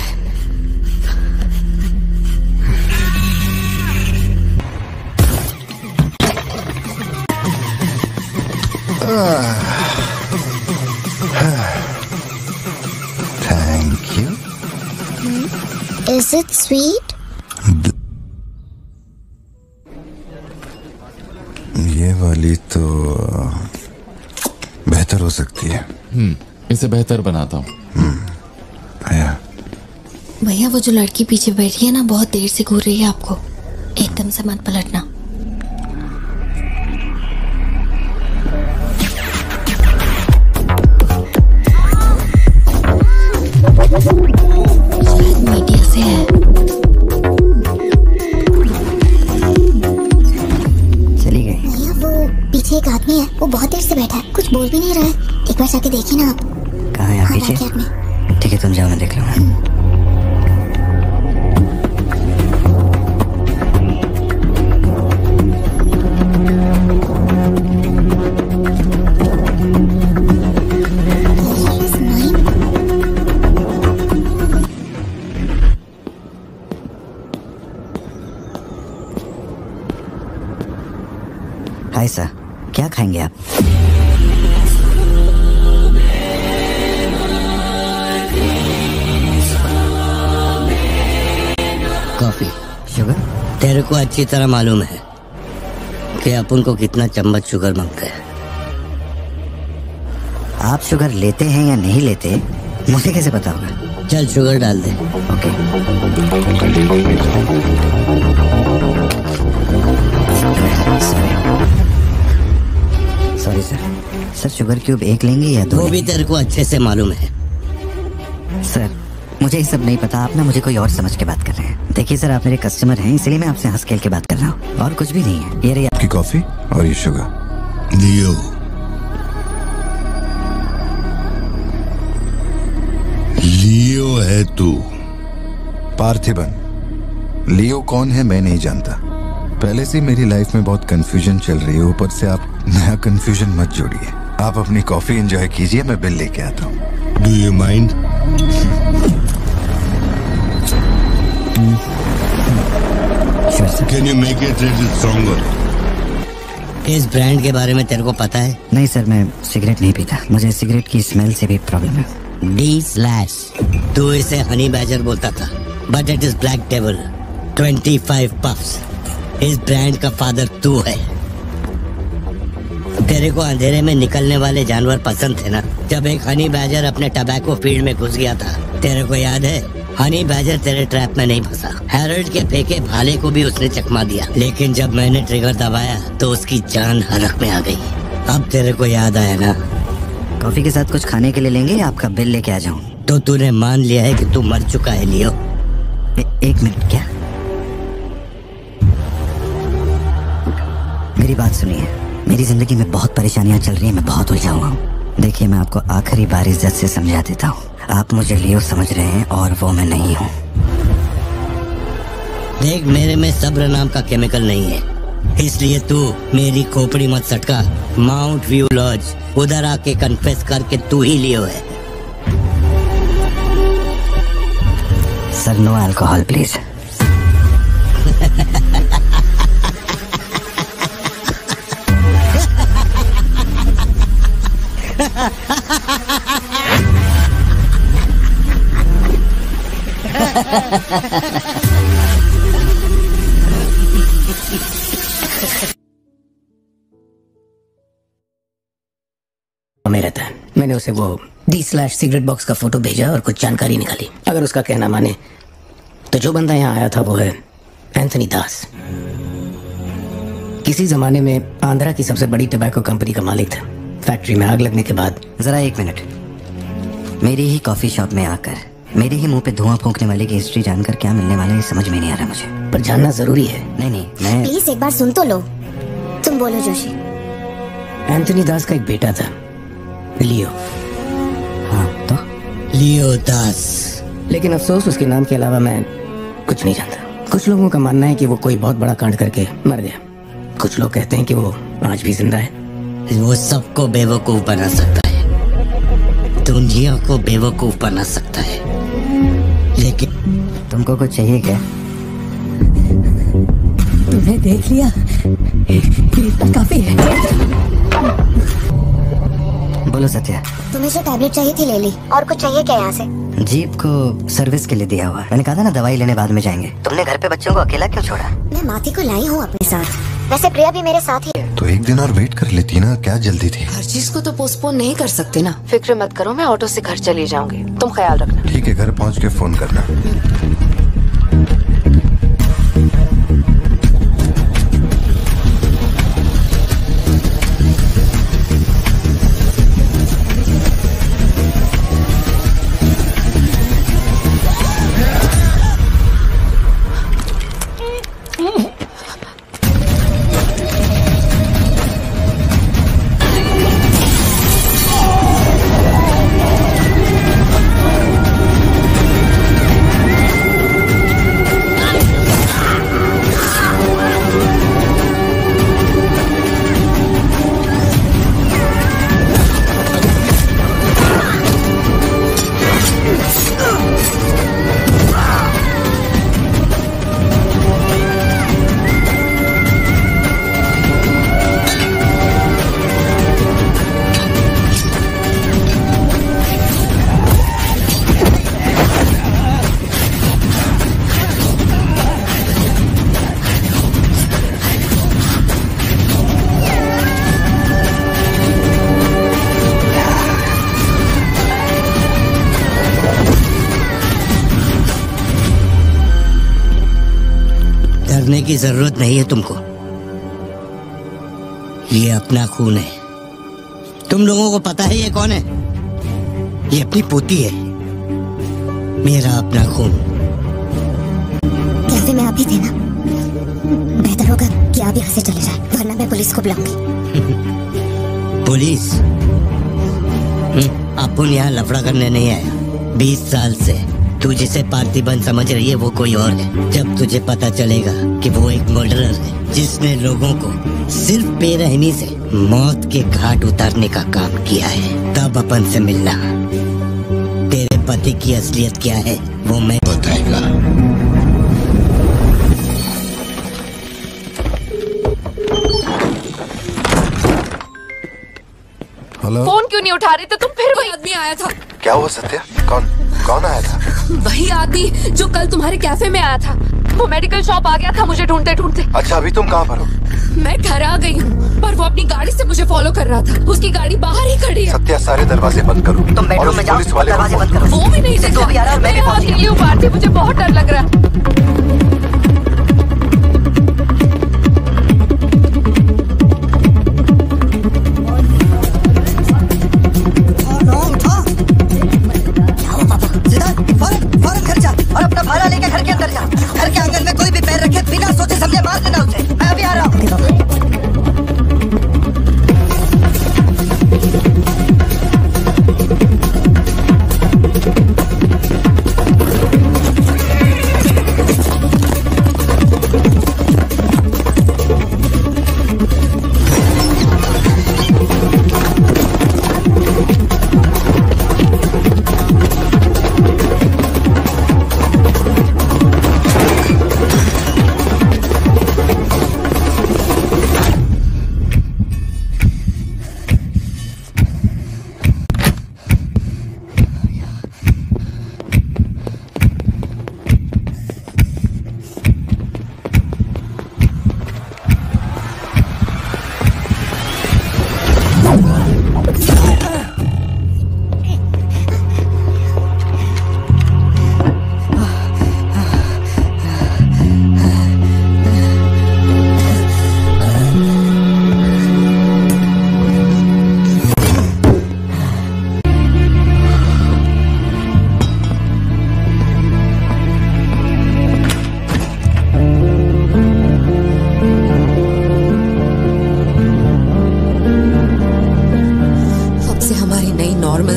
Thank you. Is it sweet? ये वाली तो बेहतर हो सकती है। इसे बेहतर बनाता हूँ। भैया वो जो लड़की पीछे बैठी है ना, बहुत देर से घूर रही है आपको। एकदम से मत पलटना। शायद मीडिया से है। चली गई। भैया वो पीछे एक आदमी है, वो बहुत देर से बैठा है, कुछ बोल भी नहीं रहा है। एक बार जाके देखिए ना आप। कहाँ है आप? पीछे? ठीक है तुम जाओ, मैं देख लूंगा। हाय सर, क्या खाएंगे आप? कॉफी। शुगर? तेरे को अच्छी तरह मालूम है कि अपन को कितना चम्मच शुगर मांगते हैं। आप शुगर लेते हैं या नहीं लेते मुझे कैसे पता होगा? चल शुगर डाल दे। Okay. Sorry sir, sugar cube एक लेंगे या दो? वो भी तेरे को अच्छे से मालूम है। सर मुझे ये सब नहीं पता, आप ना मुझे कोई और समझ के बात कर रहे हैं। देखिए सर, आप मेरे कस्टमर हैं, इसलिए मैं आपसे हंस खेल के बात कर रहा हूँ, और कुछ भी नहीं है। ये रही आपकी कॉफी और ये शुगर। लियो, लियो है तू? पार्थिबन। लियो कौन है मैं नहीं जानता। पहले से मेरी लाइफ में बहुत कंफ्यूजन चल रही है, ऊपर से आप नया कंफ्यूजन मत जोड़िए। आप अपनी कॉफी एंजॉय कीजिए, मैं बिल लेके आता हूँ। Do you mind? Can you make it little stronger? इस ब्रांड के बारे में तेरे को पता है? नहीं सर, मैं सिगरेट नहीं पीता, मुझे सिगरेट की स्मेल से भी प्रॉब्लम है। D/, तू इसे हनी बैजर बोलता था, but it is black devil. 25 puffs. इस ब्रांड का फादर तू है। तेरे को अंधेरे में निकलने वाले जानवर पसंद थे ना? जब एक हनी बैजर अपने टबैको फील्ड में घुस गया था, तेरे को याद है? हनी बैजर तेरे ट्रैप में नहीं फंसा, हैरोल्ड के फेंके भाले को भी उसने चकमा दिया, लेकिन जब मैंने ट्रिगर दबाया तो उसकी जान हलक में आ गई। अब तेरे को याद आया ना? कॉफी के साथ कुछ खाने के लिए लेंगे या आपका बिल लेके आ जाऊं? तो तूने मान लिया है कि तू मर चुका है लियो? एक मिनट, क्या? मेरी बात सुनिए, मेरी जिंदगी में बहुत परेशानियां चल रही हैं, मैं बहुत उलझा हुआ हूँ। देखिए मैं आपको आखिरी बार इज्जत से समझा देता हूँ, आप मुझे लियो समझ रहे हैं और वो मैं नहीं हूँ। देख, मेरे में सब्र नाम का केमिकल नहीं है, इसलिए तू मेरी खोपड़ी मत सटका। माउंट व्यू लॉज, उधर आके कन्फेस करके तू ही लियो है। Sir no alcohol please. में रहता है। मैंने उसे वो D/ सिगरेट बॉक्स का फोटो भेजा और कुछ जानकारी निकाली। अगर उसका कहना माने तो जो बंदा यहाँ आया था वो है एंथनी दास। किसी जमाने में आंध्रा की सबसे बड़ी टबैको कंपनी का मालिक था। फैक्ट्री में आग लगने के बाद। जरा एक मिनट, मेरी ही कॉफी शॉप में आकर मेरे ही मुंह पे धुआं फूंकने वाले की हिस्ट्री जानकर क्या मिलने वाला है समझ में नहीं आ रहा मुझे। पर जानना जरूरी है। नहीं, मैं प्लीज एक बार सुन तो लो। तुम बोलो जोशी। एंथनी दास का एक बेटा था, लियो। हाँ तो? लियो दास। लेकिन अफसोस उसके नाम के अलावा मैं कुछ नहीं जानता। कुछ लोगों का मानना है कि वो कोई बहुत बड़ा कांड करके मर गया। कुछ लोग कहते हैं कि वो आज भी जिंदा है। वो सबको बेवकूफ बना सकता है, दुनिया को बेवकूफ बना सकता है, लेकिन तुमको कुछ चाहिए क्या? तुमने देख लिया, इतना काफी है। बोलो सत्या। तुम्हें जो टैबलेट चाहिए थी ले ली, और कुछ चाहिए क्या यहाँ से? जीप को सर्विस के लिए दिया हुआ। मैंने कहा था ना दवाई लेने बाद में जाएंगे। तुमने घर पे बच्चों को अकेला क्यों छोड़ा? मैं माथी को लाई हूँ अपने साथ। वैसे प्रिया भी मेरे साथ ही है। तो एक दिन और वेट कर लेती ना, क्या जल्दी थी? हर चीज को तो पोस्टपोन नहीं कर सकते ना। फिक्र मत करो, मैं ऑटो से घर चली जाऊंगी, तुम ख्याल रखना। ठीक है, घर पहुँच के फोन करना। की जरूरत नहीं है तुमको। ये अपना खून है। तुम लोगों को पता है ये कौन है? ये अपनी पोती है, मेरा अपना खून। कैफे में आप ही थे ना? बेहतर होगा कि आप यहाँ से चले जाएं, वरना मैं पुलिस को बुलाऊंगी। पुलिस? अपन यहाँ लफड़ा करने नहीं आया। 20 साल से तू जिसे पार्थिबन समझ रही है वो कोई और है। जब तुझे पता चलेगा कि वो एक मर्डरर है जिसने लोगों को सिर्फ बेरहमी से मौत के घाट उतारने का काम किया है, तब अपन से मिलना। तेरे पति की असलियत क्या है वो मैं बताएगा। हेलो। फोन क्यों नहीं उठा रहे थे तुम? फिर कोई आदमी आया था। क्या हुआ सत्या? कौन आया था? वही आदमी जो कल तुम्हारे कैफे में आया था। वो मेडिकल शॉप आ गया था मुझे ढूंढते ढूंढते। अच्छा, अभी तुम कहाँ पर हो? मैं घर आ गई हूँ, पर वो अपनी गाड़ी से मुझे फॉलो कर रहा था। उसकी गाड़ी बाहर ही खड़ी है। सत्या, सारे दरवाजे बंद करो। तुम बेडरूम में जाओ, दरवाजे बंद करो। वो भी नहीं से तो भी आ रहा है, मैं भी पहुंच गई हूँ। पार्थी, मुझे बहुत डर लग रहा है। और अपना भाला लेके घर के अंदर जा। घर के आंगन में कोई भी पैर रखे बिना सोचे समझे मार देना उसे। मैं अभी आ रहा हूँ।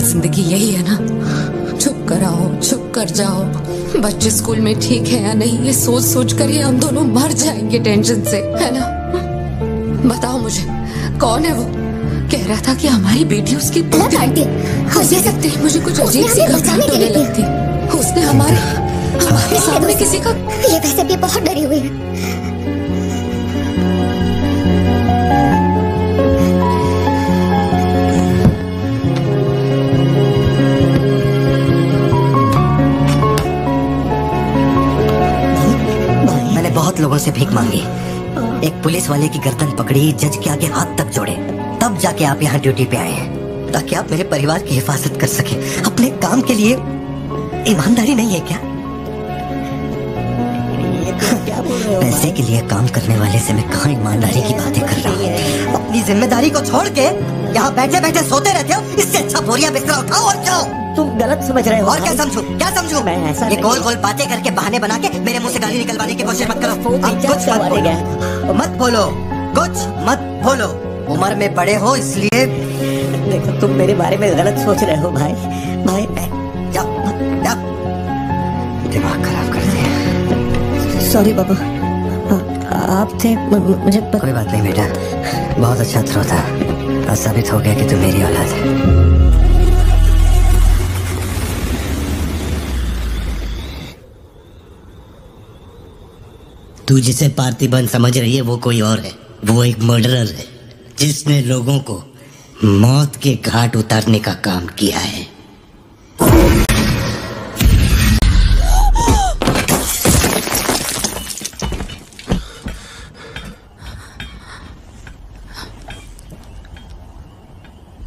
जिंदगी यही है ना, चुप कराओ, चुप कर जाओ। बच्चे स्कूल में ठीक है या नहीं ये सोच सोच कर ही हम दोनों मर जाएंगे टेंशन से, है ना? बताओ मुझे, कौन है वो? कह रहा था कि हमारी बेटी उसकी हंसी सकती है। मुझे कुछ अजीब सी घबराहट होने लगती। उसने हमारे सामने किसी का। ये वैसे भी बहुत डरी हुई है। बहुत लोगों से भीख मांगी, एक पुलिस वाले की गर्दन पकड़ी, जज के आगे हाथ तक जोड़े, तब जाके आप यहाँ ड्यूटी पे आए हैं ताकि आप मेरे परिवार की हिफाजत कर सके। अपने काम के लिए ईमानदारी नहीं है क्या? पैसे के लिए काम करने वाले से मैं कहाँ ईमानदारी की बातें कर रहा हूँ? अपनी जिम्मेदारी को छोड़ के यहाँ बैठे बैठे सोते रहते हो। इससे अच्छा बोरिया बिस्तरा उठाओ और जाओ। तुम गलत समझ रहे हो। और क्या समझू? क्या समझू? मैं ऐसा ये गोल गोल बातें करके बहाने बना के मेरे मुंह से गाली निकलवाने की कोशिश मत करो। अब कुछ मत बोलो, कुछ मत बोलो। उम्र में बड़े हो इसलिए। देखो, तुम मेरे बारे में गलत सोच रहे हो भाई। भाई जाओ, दिमाग खराब कर दिया। सॉरी बाबा, आप थे मुझे कोई बात नहीं बेटा, बहुत अच्छा थ्रो था। आज साबित हो गया कि तू मेरी औलाद है। तू जिसे पार्थिबन समझ रही है वो कोई और है। वो एक मर्डरर है जिसने लोगों को मौत के घाट उतारने का काम किया है।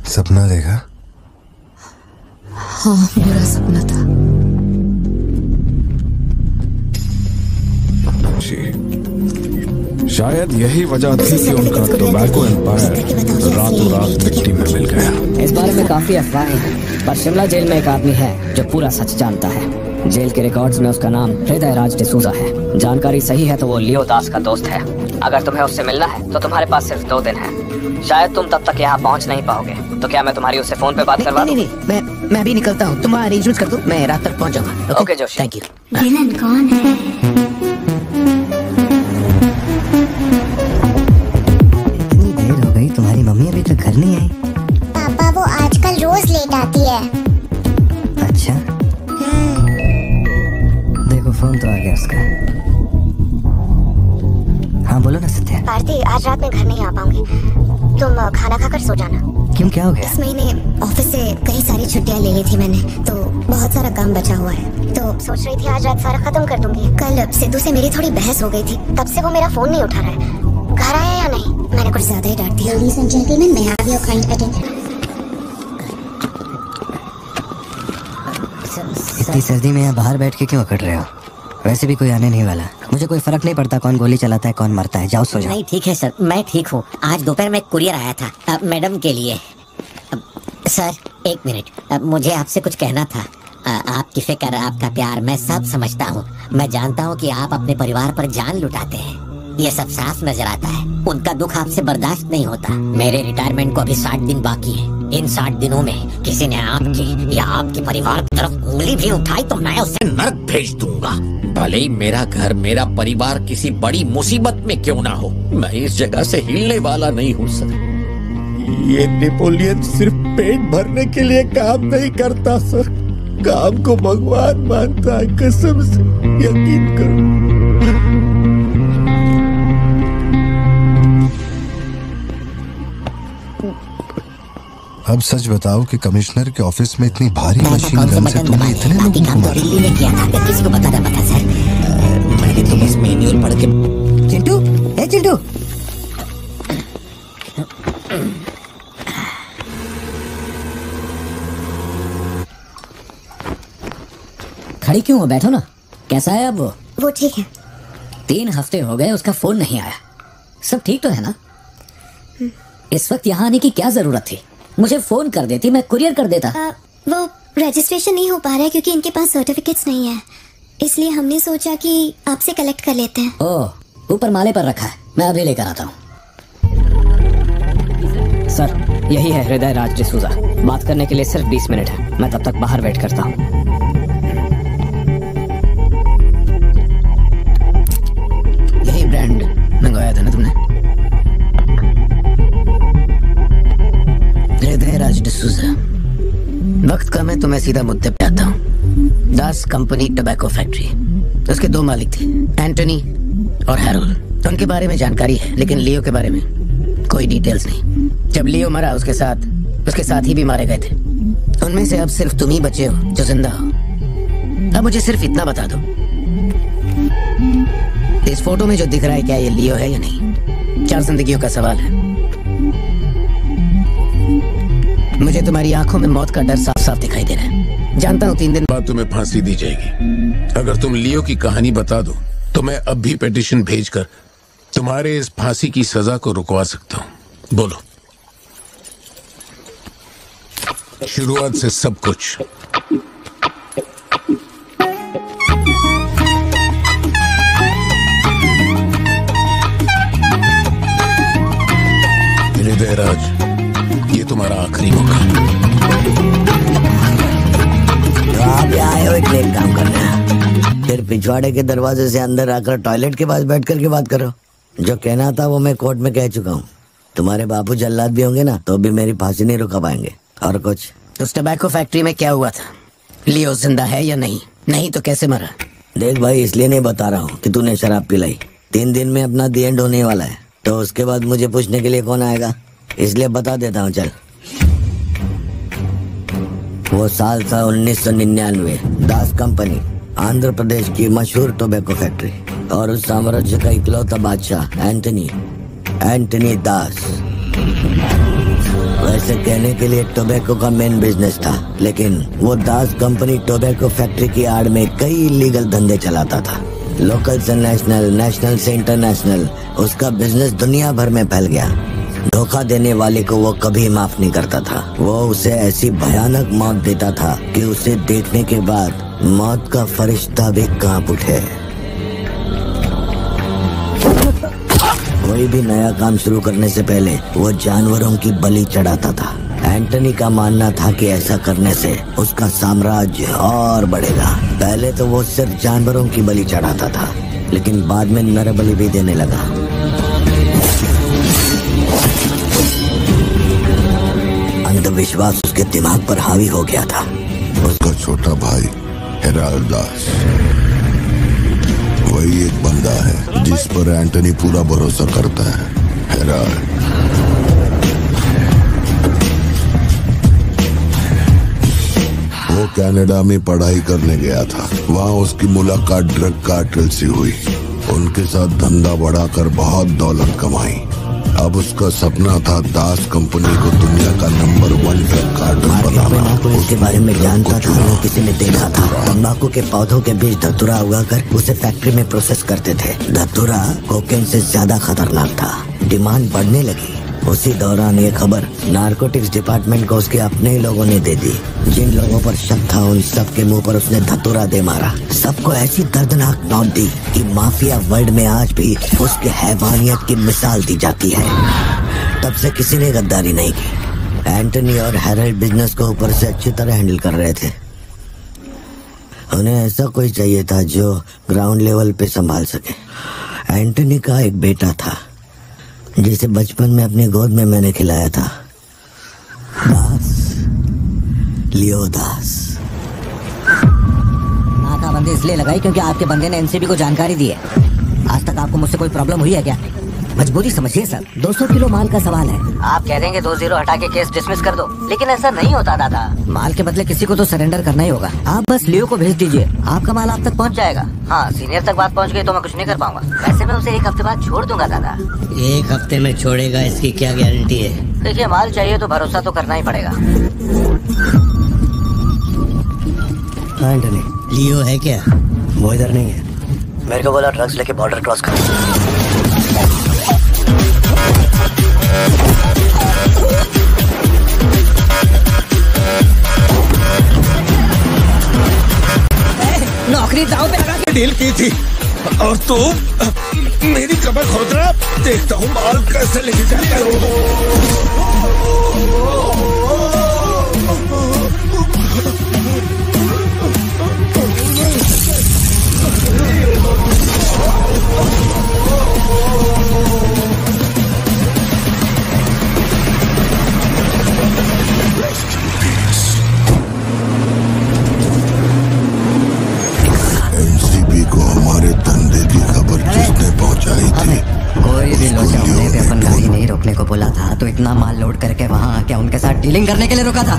सपना देखा? हाँ, बुरा सपना था। शायद यही वजह थी कि उनका टोबैको एम्पायर रातों रात मिट्टी में मिल गया। इस बारे में काफी अफवाहें हैं, पर शिमला जेल में एक आदमी है जो पूरा सच जानता है। जेल के रिकॉर्ड्स में उसका नाम हृदय राज डिसूजा है। जानकारी सही है तो वो लियो दास का दोस्त है। अगर तुम्हें उससे मिलना है तो तुम्हारे पास सिर्फ 2 दिन है। शायद तुम तब तक यहाँ पहुँच नहीं पाओगे, तो क्या मैं तुम्हारी उससे फोन पे बात करवा दूं? नहीं, मैं भी निकलता हूँ। तुम अरेंजमेंट कर दो, मैं रात तक पहुँच जाऊंगा। Okay Joshi, thank you. Villain कौन है? इतनी देर हो गई, तुम्हारी मम्मी अभी तक घर नहीं आई? पापा वो आजकल रोज लेट आती है। अच्छा, देखो फोन तो आ गया उसका। हाँ बोलो ना सत्या। भारती, आज रात में घर नहीं आ पाऊंगी, तुम खाना खाकर सो जाना। क्यों, क्या हो गया? इस महीने ऑफिस से कई सारी छुट्टियां ले ली थी मैंने, तो बहुत सारा काम बचा हुआ है, तो सोच रही थी आज रात सारा खत्म कर दूंगी। कल सिद्धू से मेरी थोड़ी बहस हो गई थी, तब से वो मेरा फोन नहीं उठा रहा है। घर आया या नहीं? मैंने कुछ ज्यादा ही डांट दिया। Ladies and gentlemen, may I have your kind attention? इतनी सर्दी में यहाँ बाहर बैठ के क्यों अकड़ रहे हो? वैसे भी कोई आने नहीं वाला। मुझे कोई फर्क नहीं पड़ता कौन गोली चलाता है कौन मरता है। जाओ सो जाओ। नहीं ठीक है सर, मैं ठीक हूँ। आज दोपहर में कुरियर आया था मैडम के लिए। सर 1 मिनट, मुझे आपसे कुछ कहना था। आपकी फिक्र, आपका प्यार मैं सब समझता हूँ। मैं जानता हूँ कि आप अपने परिवार पर जान लुटाते हैं, ये सब साफ नजर आता है। उनका दुख आपसे बर्दाश्त नहीं होता। मेरे रिटायरमेंट को अभी 60 दिन बाकी है। इन 60 दिनों में किसी ने आपकी या आपके परिवार की तरफ उंगली भी उठाई तो मैं उसे नर्क भेज दूंगा। भले ही मेरा घर, मेरा परिवार किसी बड़ी मुसीबत में क्यों ना हो, मैं इस जगह से हिलने वाला नहीं हूँ सर। ये नेपोलियन सिर्फ पेट भरने के लिए काम नहीं करता सर, काम को भगवान मानता है। कसम से यकीन करो। अब सच बताओ कि कमिश्नर के ऑफिस में इतनी भारी मशीन गन से तुमने इतने लोगों को मारा? किसी को पता था सर? मैंने तो बस मैन्युअल पढ़ के। चिंटू, ए चिंटू, खड़ी क्यों हो? बैठो ना। कैसा है अब वो ठीक है। 3 हफ्ते हो गए, उसका फोन नहीं आया। सब ठीक तो है ना? इस वक्त यहाँ आने की क्या जरूरत थी? मुझे फोन कर देती, मैं कुरियर कर देता। वो रजिस्ट्रेशन नहीं हो पा रहा है क्योंकि इनके पास सर्टिफिकेट्स नहीं है, इसलिए हमने सोचा कि आपसे कलेक्ट कर लेते हैं। ओह, ऊपर माले पर रखा है, मैं अभी लेकर आता हूँ। सर, यही है हृदय राज डिसूजा। बात करने के लिए सिर्फ 20 मिनट है, मैं तब तक बाहर वेट करता हूँ। यही ब्रांड मंगवाया था ना तुमने? हृदय राज डिसूजा। वक्त कम है तो मैं सीधा मुद्दे पे आता हूँ। दास कंपनी टोबैको फैक्ट्री, उसके 2 मालिक थे, एंटनी और हैरोल्ड। उनके बारे में जानकारी है, लेकिन लियो के बारे में कोई डिटेल्स नहीं। जब लियो मरा उसके साथ ही भी मारे गए थे। उनमें से अब सिर्फ तुम ही बचे हो जो जिंदा हो। अब मुझे सिर्फ इतना बता दो, इस फोटो में जो दिख रहा है क्या ये लियो है या नहीं? 4 जिंदगियों का सवाल है। मुझे तुम्हारी आंखों में मौत का डर साफ साफ दिखाई दे रहा है। जानता हूँ 3 दिन बाद तुम्हें फांसी दी जाएगी। अगर तुम लियो की कहानी बता दो तो मैं अब भी पिटीशन भेजकर तुम्हारे इस फांसी की सजा को रुकवा सकता हूँ। बोलो। शुरुआत से सब कुछ। हृदय राज, ये तुम्हारा आखिरी मौका। आप आए हो एक नेक काम करना, फिर पिछवाड़े के दरवाजे से अंदर आकर टॉयलेट के पास बैठ कर के बात करो। जो कहना था वो मैं कोर्ट में कह चुका हूँ। तुम्हारे बापू जल्लाद भी होंगे ना तो भी मेरी फांसी नहीं रुका पाएंगे। और कुछ? उस टबैको फैक्ट्री में क्या हुआ था? लियो जिंदा है या नहीं? नहीं तो कैसे मरा? देख भाई, इसलिए नहीं बता रहा हूँ कि तूने शराब पिलाई। 3 दिन में अपना दी एंड होने वाला है, तो उसके बाद मुझे पूछने के लिए कौन आएगा? इसलिए बता देता हूँ। चल, वो साल था 1999। दास कंपनी, आंध्र प्रदेश की मशहूर टोबैको फैक्ट्री, और उस साम्राज्य का इकलौता बादशाह एंटनी दास। वैसे कहने के लिए टोबैको का मेन बिजनेस था, लेकिन वो दास कंपनी टोबैको फैक्ट्री की आड़ में कई इलीगल धंधे चलाता था। लोकल से नेशनल, नेशनल से इंटरनेशनल, उसका बिजनेस दुनिया भर में फैल गया। धोखा देने वाले को वो कभी माफ नहीं करता था। वो उसे ऐसी भयानक मौत देता था कि उसे देखने के बाद मौत का फरिश्ता भी कांप उठे। कोई भी नया काम शुरू करने से पहले वो जानवरों की बलि चढ़ाता था। एंटनी का मानना था कि ऐसा करने से उसका साम्राज्य और बढ़ेगा। पहले तो वो सिर्फ जानवरों की बलि चढ़ाता था, लेकिन बाद में नर बलि भी देने लगा। अंधविश्वास उसके दिमाग पर हावी हो गया था। उसका छोटा भाई हेराल्ड दास वही एक बंदा है जिस पर एंटनी पूरा भरोसा करता है। हेराल्ड वो कनाडा में पढ़ाई करने गया था। वहाँ उसकी मुलाकात ड्रग कार्टेल से हुई। उनके साथ धंधा बढ़ाकर बहुत दौलत कमाई। अब उसका सपना था दास कंपनी को दुनिया का नंबर 1 ड्रग कार्टेल बनाना। कोई इसके बारे में जानता था, वो किसी ने देखा था। तंबाकू के पौधों के बीच धतूरा उगाकर उसे फैक्ट्री में प्रोसेस करते थे। धतूरा कोकेन से ज्यादा खतरनाक था। डिमांड बढ़ने लगी। उसी दौरान ये खबर नारकोटिक्स डिपार्टमेंट को उसके अपने ही लोगों ने दे दी। जिन लोगों पर शक था उन सब के मुंह पर उसने धतूरा दे मारा। सबको ऐसी दर्दनाक मौत दी कि माफिया वर्ल्ड में आज भी उसके हैवानियत की मिसाल दी जाती है। तब से किसी ने गद्दारी नहीं की। एंटनी और हैरल्ड बिजनेस को ऊपर से अच्छी तरह हैंडल कर रहे थे। उन्हें ऐसा कोई चाहिए था जो ग्राउंड लेवल पे संभाल सके। एंटनी का एक बेटा था जिसे बचपन में अपनी गोद में मैंने खिलाया था। दास, लियो दास। नाकाबंदी इसलिए लगाई क्योंकि आपके बंदे ने एनसीबी को जानकारी दी है। आज तक आपको मुझसे कोई प्रॉब्लम हुई है क्या? मजबूरी समझिए सर, 200 किलो माल का सवाल है। आप कह देंगे 2-0 हटा के केस डिसमिस कर दो, लेकिन ऐसा नहीं होता दादा। माल के बदले किसी को तो सरेंडर करना ही होगा। आप बस लियो को भेज दीजिए, आपका माल आप तक पहुंच जाएगा। हाँ, सीनियर तक बात पहुंच गई तो मैं कुछ नहीं कर पाऊंगा। वैसे मैं उसे 1 हफ्ते बाद छोड़ दूंगा दादा। 1 हफ्ते में छोड़ेगा, इसकी क्या गारंटी है? देखिए, माल चाहिए तो भरोसा तो करना ही पड़ेगा। एंटनी, लियो है क्या? वो इधर नहीं है। मेरे को बोला ड्रग्स लेके बॉर्डर क्रॉस कर। नौकरी दांव पे लगा के डील की थी और तू मेरी कमर खोद रहा। देखता हूँ माल कैसे लेके जाता है। एनसीबी को हमारे धंधे की खबर जिसने पहुंचाई थी, कोई भी लोचा उन्हें भी अपन गाड़ी नहीं रोकने को बोला था तो इतना माल लोड करके वहाँ आके उनके साथ डीलिंग करने के लिए रुका था।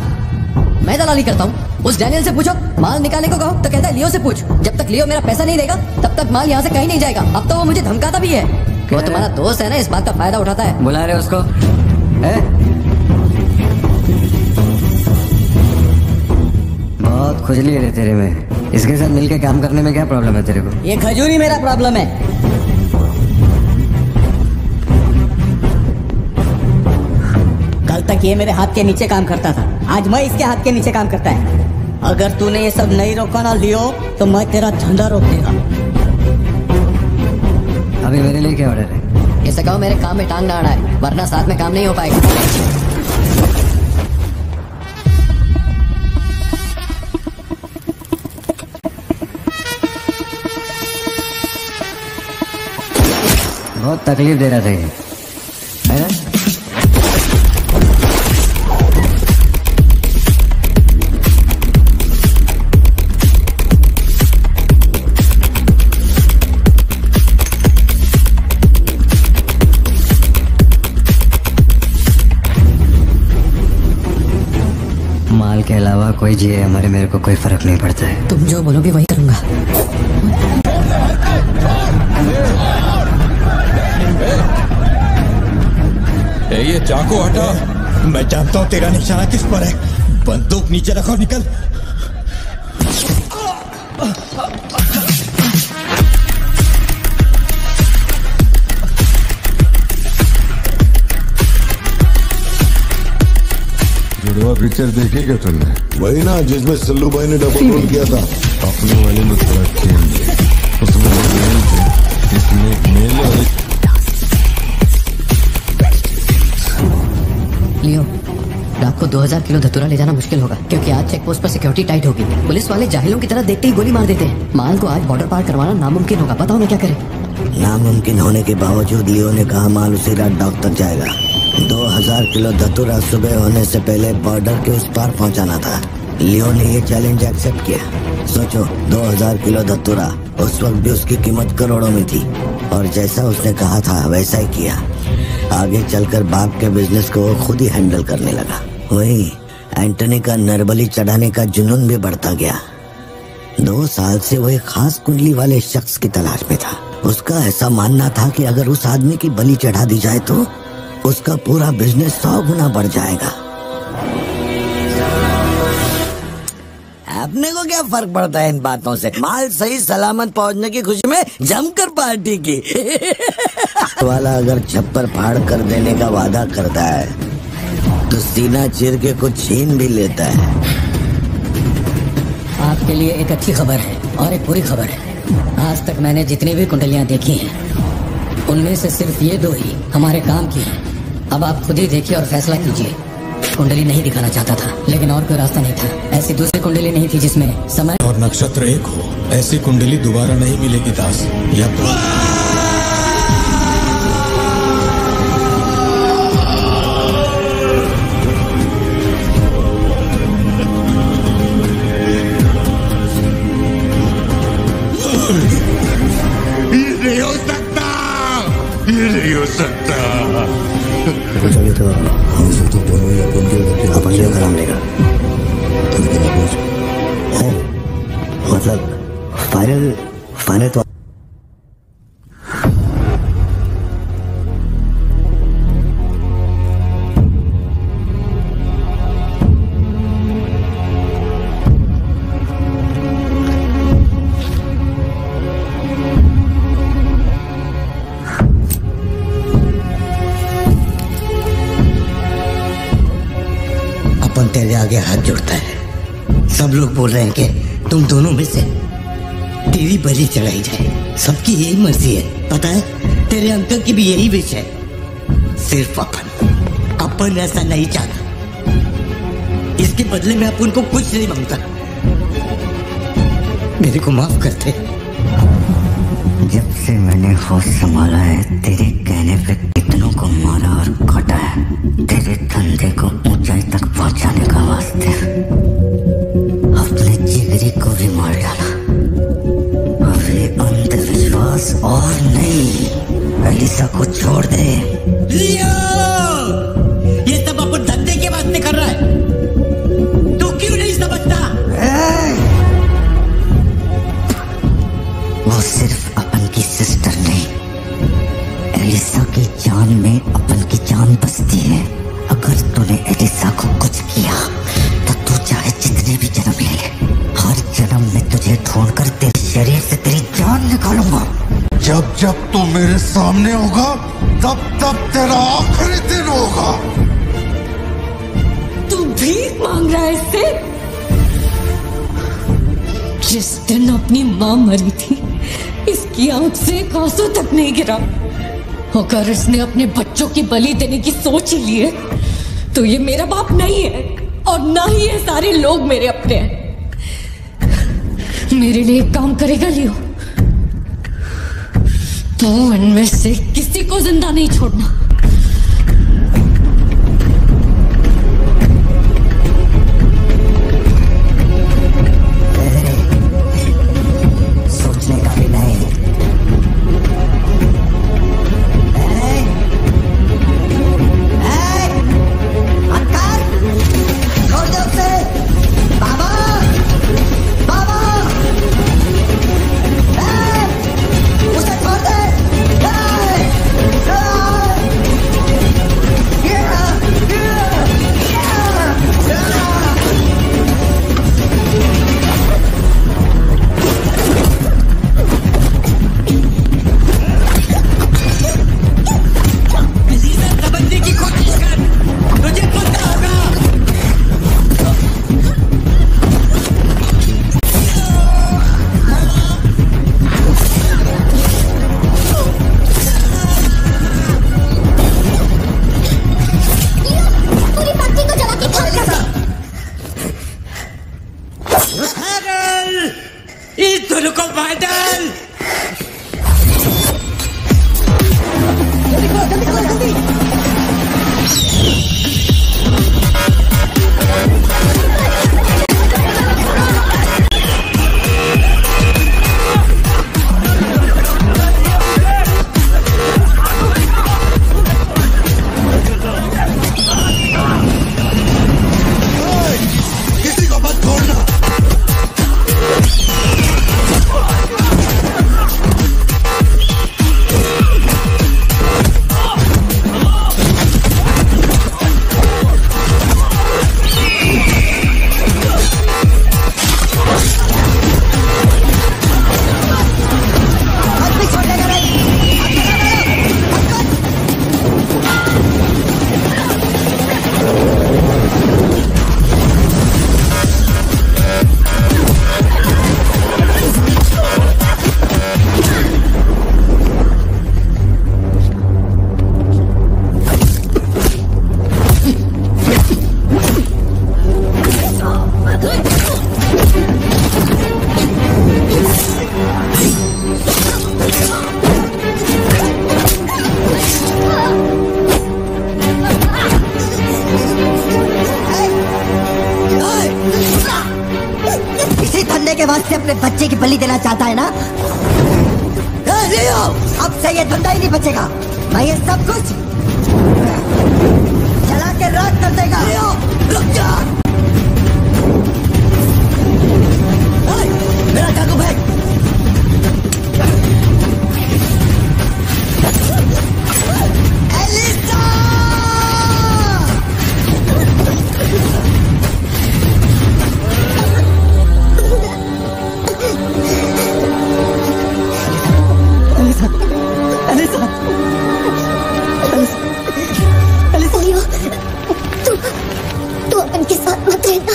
मैं दलाली करता हूँ। उस डैनियल से पूछो, माल निकालने को कहो तो कहता है लियो से पूछ। जब तक लियो मेरा पैसा नहीं देगा तब तक माल यहाँ से कहीं नहीं जाएगा। अब तो वो मुझे धमकाता भी है। वो तुम्हारा दोस्त है ना, इस बात का फायदा उठाता है। बुला रहे उसको? बहुत खुजली है तेरे में। इसके साथ मिलके काम करने में क्या प्रॉब्लम है तेरे को? ये खजूरी मेरा प्रॉब्लम है। कल तक ये मेरे हाथ के नीचे काम करता था, आज मैं इसके हाथ के नीचे काम करता है। अगर तूने ये सब नहीं रोका ना लियो तो मैं तेरा धंधा रोक देगा। अभी मेरे लिए क्या ऑर्डर है? इसे कहो मेरे काम में टांग ना अड़ाए, वरना साथ में काम नहीं हो पाएगा। बहुत तकलीफ दे रहा था ये, है ना? माल के अलावा कोई जिए हमारे, मेरे को कोई फर्क नहीं पड़ता है। तुम जो बोलोगे वही करूंगा। ये चाकू हटा। मैं जानता हूँ तेरा निशाना किस पर है। बंदूक नीचे रखो, निकल। वो पिक्चर देखी क्या तुमने? वही ना जिसमें सल्लू भाई ने डबल रोल किया था। अपने वाले में थोड़ा चेंज है, उसमें मेल थे, इसमें एक मेल और एक लियो, रात को 2000 किलो धतूरा ले जाना मुश्किल होगा क्योंकि आज चेक पोस्ट पर सिक्योरिटी टाइट होगी। पुलिस वाले जाहिलों की तरह देखते ही गोली मार देते हैं। माल को आज बॉर्डर पार करवाना नामुमकिन होगा। बताओ मैं क्या करें? नामुमकिन होने के बावजूद लियो ने कहा माल उसी रात डॉक तक जाएगा। 2000 किलो धतूरा सुबह होने से पहले बॉर्डर के उस पार पहुंचाना था। लियो ने ये चैलेंज एक्सेप्ट किया। सोचो 2000 किलो धतूरा, उस वक्त भी उसकी कीमत करोड़ों में थी और जैसा उसने कहा था वैसा ही किया। आगे चलकर बाप के बिजनेस को वो खुद ही हैंडल करने लगा। वही एंटनी का नरबली चढ़ाने का जुनून भी बढ़ता गया। 2 साल से वो एक खास कुंडली वाले शख्स की तलाश में था। उसका ऐसा मानना था कि अगर उस आदमी की बलि चढ़ा दी जाए तो उसका पूरा बिजनेस 100 गुना बढ़ जाएगा। अपने को क्या फर्क पड़ता है इन बातों से? माल सही सलामत पहुंचने की खुशी में जमकर पार्टी की। वाला अगर छप्पर फाड़ कर देने का वादा करता है तो सीना चीर के कुछ छीन भी लेता है। आपके लिए एक अच्छी खबर है और एक बुरी खबर है। आज तक मैंने जितनी भी कुंडलियां देखी हैं उनमें से सिर्फ ये 2 ही हमारे काम की हैं। अब आप खुद ही देखिए और फैसला कीजिए। कुंडली नहीं दिखाना चाहता था लेकिन और कोई रास्ता नहीं था। ऐसी दूसरी कुंडली नहीं थी जिसमें समय और नक्षत्र एक हो। ऐसी कुंडली दोबारा नहीं मिलेगी दास। या तो ये नहीं हो सकता, ये नहीं हो सकता। चलिए तो अपन जो कराम लेगा मतलब फाइनल तो तेरे आगे हाथ जोड़ता है। सब लोग बोल रहे हैं कि तुम दोनों में से तेरी बलि चढ़ाई जाए। सबकी यही मर्जी है। पता है तेरे अंकल की भी यही विश है। सिर्फ अपन ऐसा नहीं चाहता। इसके बदले में अपन को कुछ नहीं मांगता। मेरे को माफ कर दे। जब से मैंने होश संभाला है तेरे कहने पे कितनों को मारा और काटा है। तेरे धंधे को ऊंचाई तक पहुंचाने का वास्ते अपने जिगरी को भी मार डाला। अब ये अंधविश्वास और नहीं। एलिसा को छोड़ दे। लियो! ये सब अपन धंधे के वास्ते कर रहा है। तू क्यों नहीं समझता? वो सिर्फ अपन की सिस्टर नहीं, एलिसा की जान में अपन की जान बसती है। अगर तूने एलिसा को कुछ किया तो तू चाहे जितने भी जन्म ले ले, हर जन्म में तुझे ढूंढकर तेरे शरीर से तेरी जान निकालूंगा। जब जब तू मेरे सामने होगा तब तब तेरा आखिरी दिन होगा। तू भीख मांग रहा है इससे? जिस दिन अपनी माँ मरी थी इसकी आंख से एक आंसू तक नहीं गिरा। अगर इसने अपने बच्चों की बलि देने की सोच ही ली है तो ये मेरा बाप नहीं है और ना ही ये सारे लोग मेरे अपने हैं। मेरे लिए एक काम करेगा लियो, तो इनमें से किसी को जिंदा नहीं छोड़ना। सोचने का भी नहीं। से अपने बच्चे की बलि देना चाहता है ना? लियो, अब से ये धंधा ही नहीं बचेगा। मैं ये सब कुछ जला के राख कर देगा। लियो, रुक जा। मेरा चाकू फेंक। तू अपन के साथ मत रहना।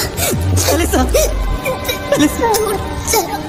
एलिसा, चलो।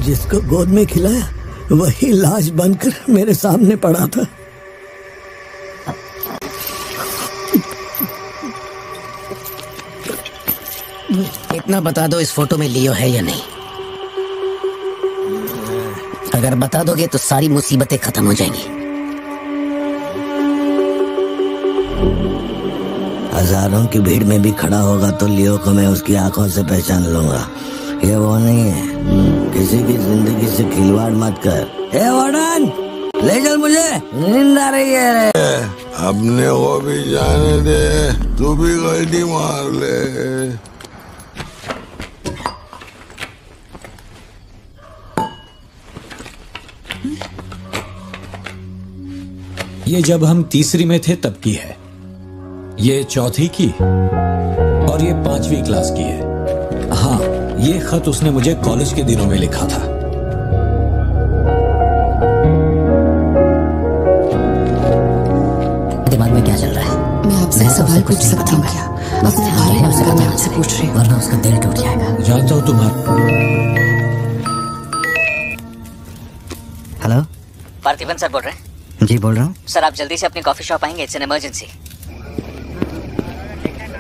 जिसको गोद में खिलाया वही लाश बनकर मेरे सामने पड़ा था। इतना बता दो, इस फोटो में लियो है या नहीं? अगर बता दोगे तो सारी मुसीबतें खत्म हो जाएंगी। हजारों की भीड़ में भी खड़ा होगा तो लियो को मैं उसकी आंखों से पहचान लूंगा। ये वो नहीं है। किसी की जिंदगी से खिलवाड़ मत कर। ए वार्डन, ले चल, मुझे नींद आ रही है। अपने को भी जाने दे, तू भी गलती मार ले। ये जब हम तीसरी में थे तब की है, ये चौथी की और ये 5वीं क्लास की है। हाँ, ये खत उसने मुझे कॉलेज के दिनों में लिखा था। दिमाग में क्या चल रहा है? मैं आपसे सवाल पूछ सकती हूँ क्या? अपने बारे में मैं आपसे पूछ रही हूँ, वरना उसका दिल टूट जाएगा। जानता हूँ तुम्हारा। हेलो, पार्थिवन सर बोल रहे हैं? जी बोल रहा हूँ। सर आप जल्दी से अपनी कॉफी शॉप आएंगे, इट्स एन इमरजेंसी।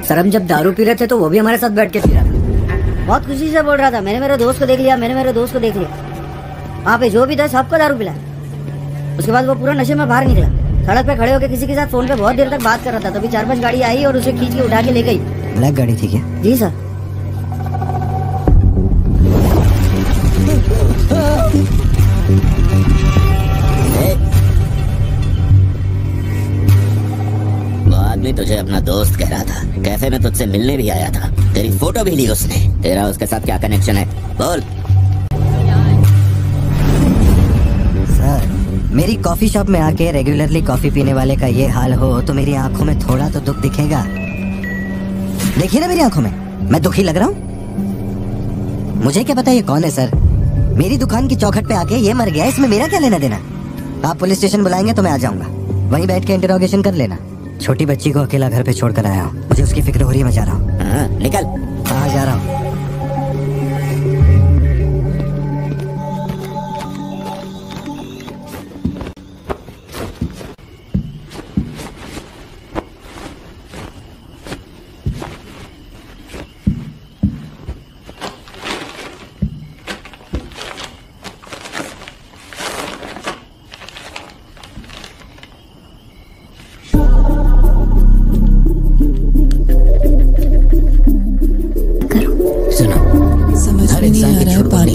सर हम जब दारू पी रहे थे तो वो भी हमारे साथ बैठ के पी रहा था। बहुत खुशी से बोल रहा था, मैंने मेरे दोस्त को देख लिया, मैंने मेरे दोस्त को देख लिया। वहाँ पे जो भी था सबको दारू पिलाया। उसके बाद वो पूरा नशे में बाहर निकला, सड़क पे खड़े होकर किसी के साथ फोन पे बहुत देर तक बात कर रहा था। तभी 4-5 गाड़ी आई और उसे खींच के उठा के ले गई। ब्लैक गाड़ी थी क्या? जी सर। आदमी तुझे अपना दोस्त कह रहा था, कैफे में तुझसे मिलने भी आया था, तेरी फोटो भी ली उसने। तेरा उसके साथ क्या कनेक्शन है, बोल। सर, मेरी कॉफी शॉप में आके रेगुलरली कॉफी पीने वाले का ये हाल हो तो मेरी आंखों में थोड़ा तो दुख दिखेगा। देखिए ना मेरी आंखों में, मैं दुखी लग रहा हूँ? मुझे क्या पता ये कौन है सर? मेरी दुकान की चौखट पे आके ये मर गया, इसमें मेरा क्या लेना देना? आप पुलिस स्टेशन बुलाएंगे तो मैं आ जाऊंगा, वहीं बैठ के इंटरोगेशन कर लेना। छोटी बच्ची को अकेला घर पे छोड़कर आया हूँ, मुझे उसकी फिक्र हो रही है, मैं जा रहा हूँ। निकल। हाँ जा रहा हूँ।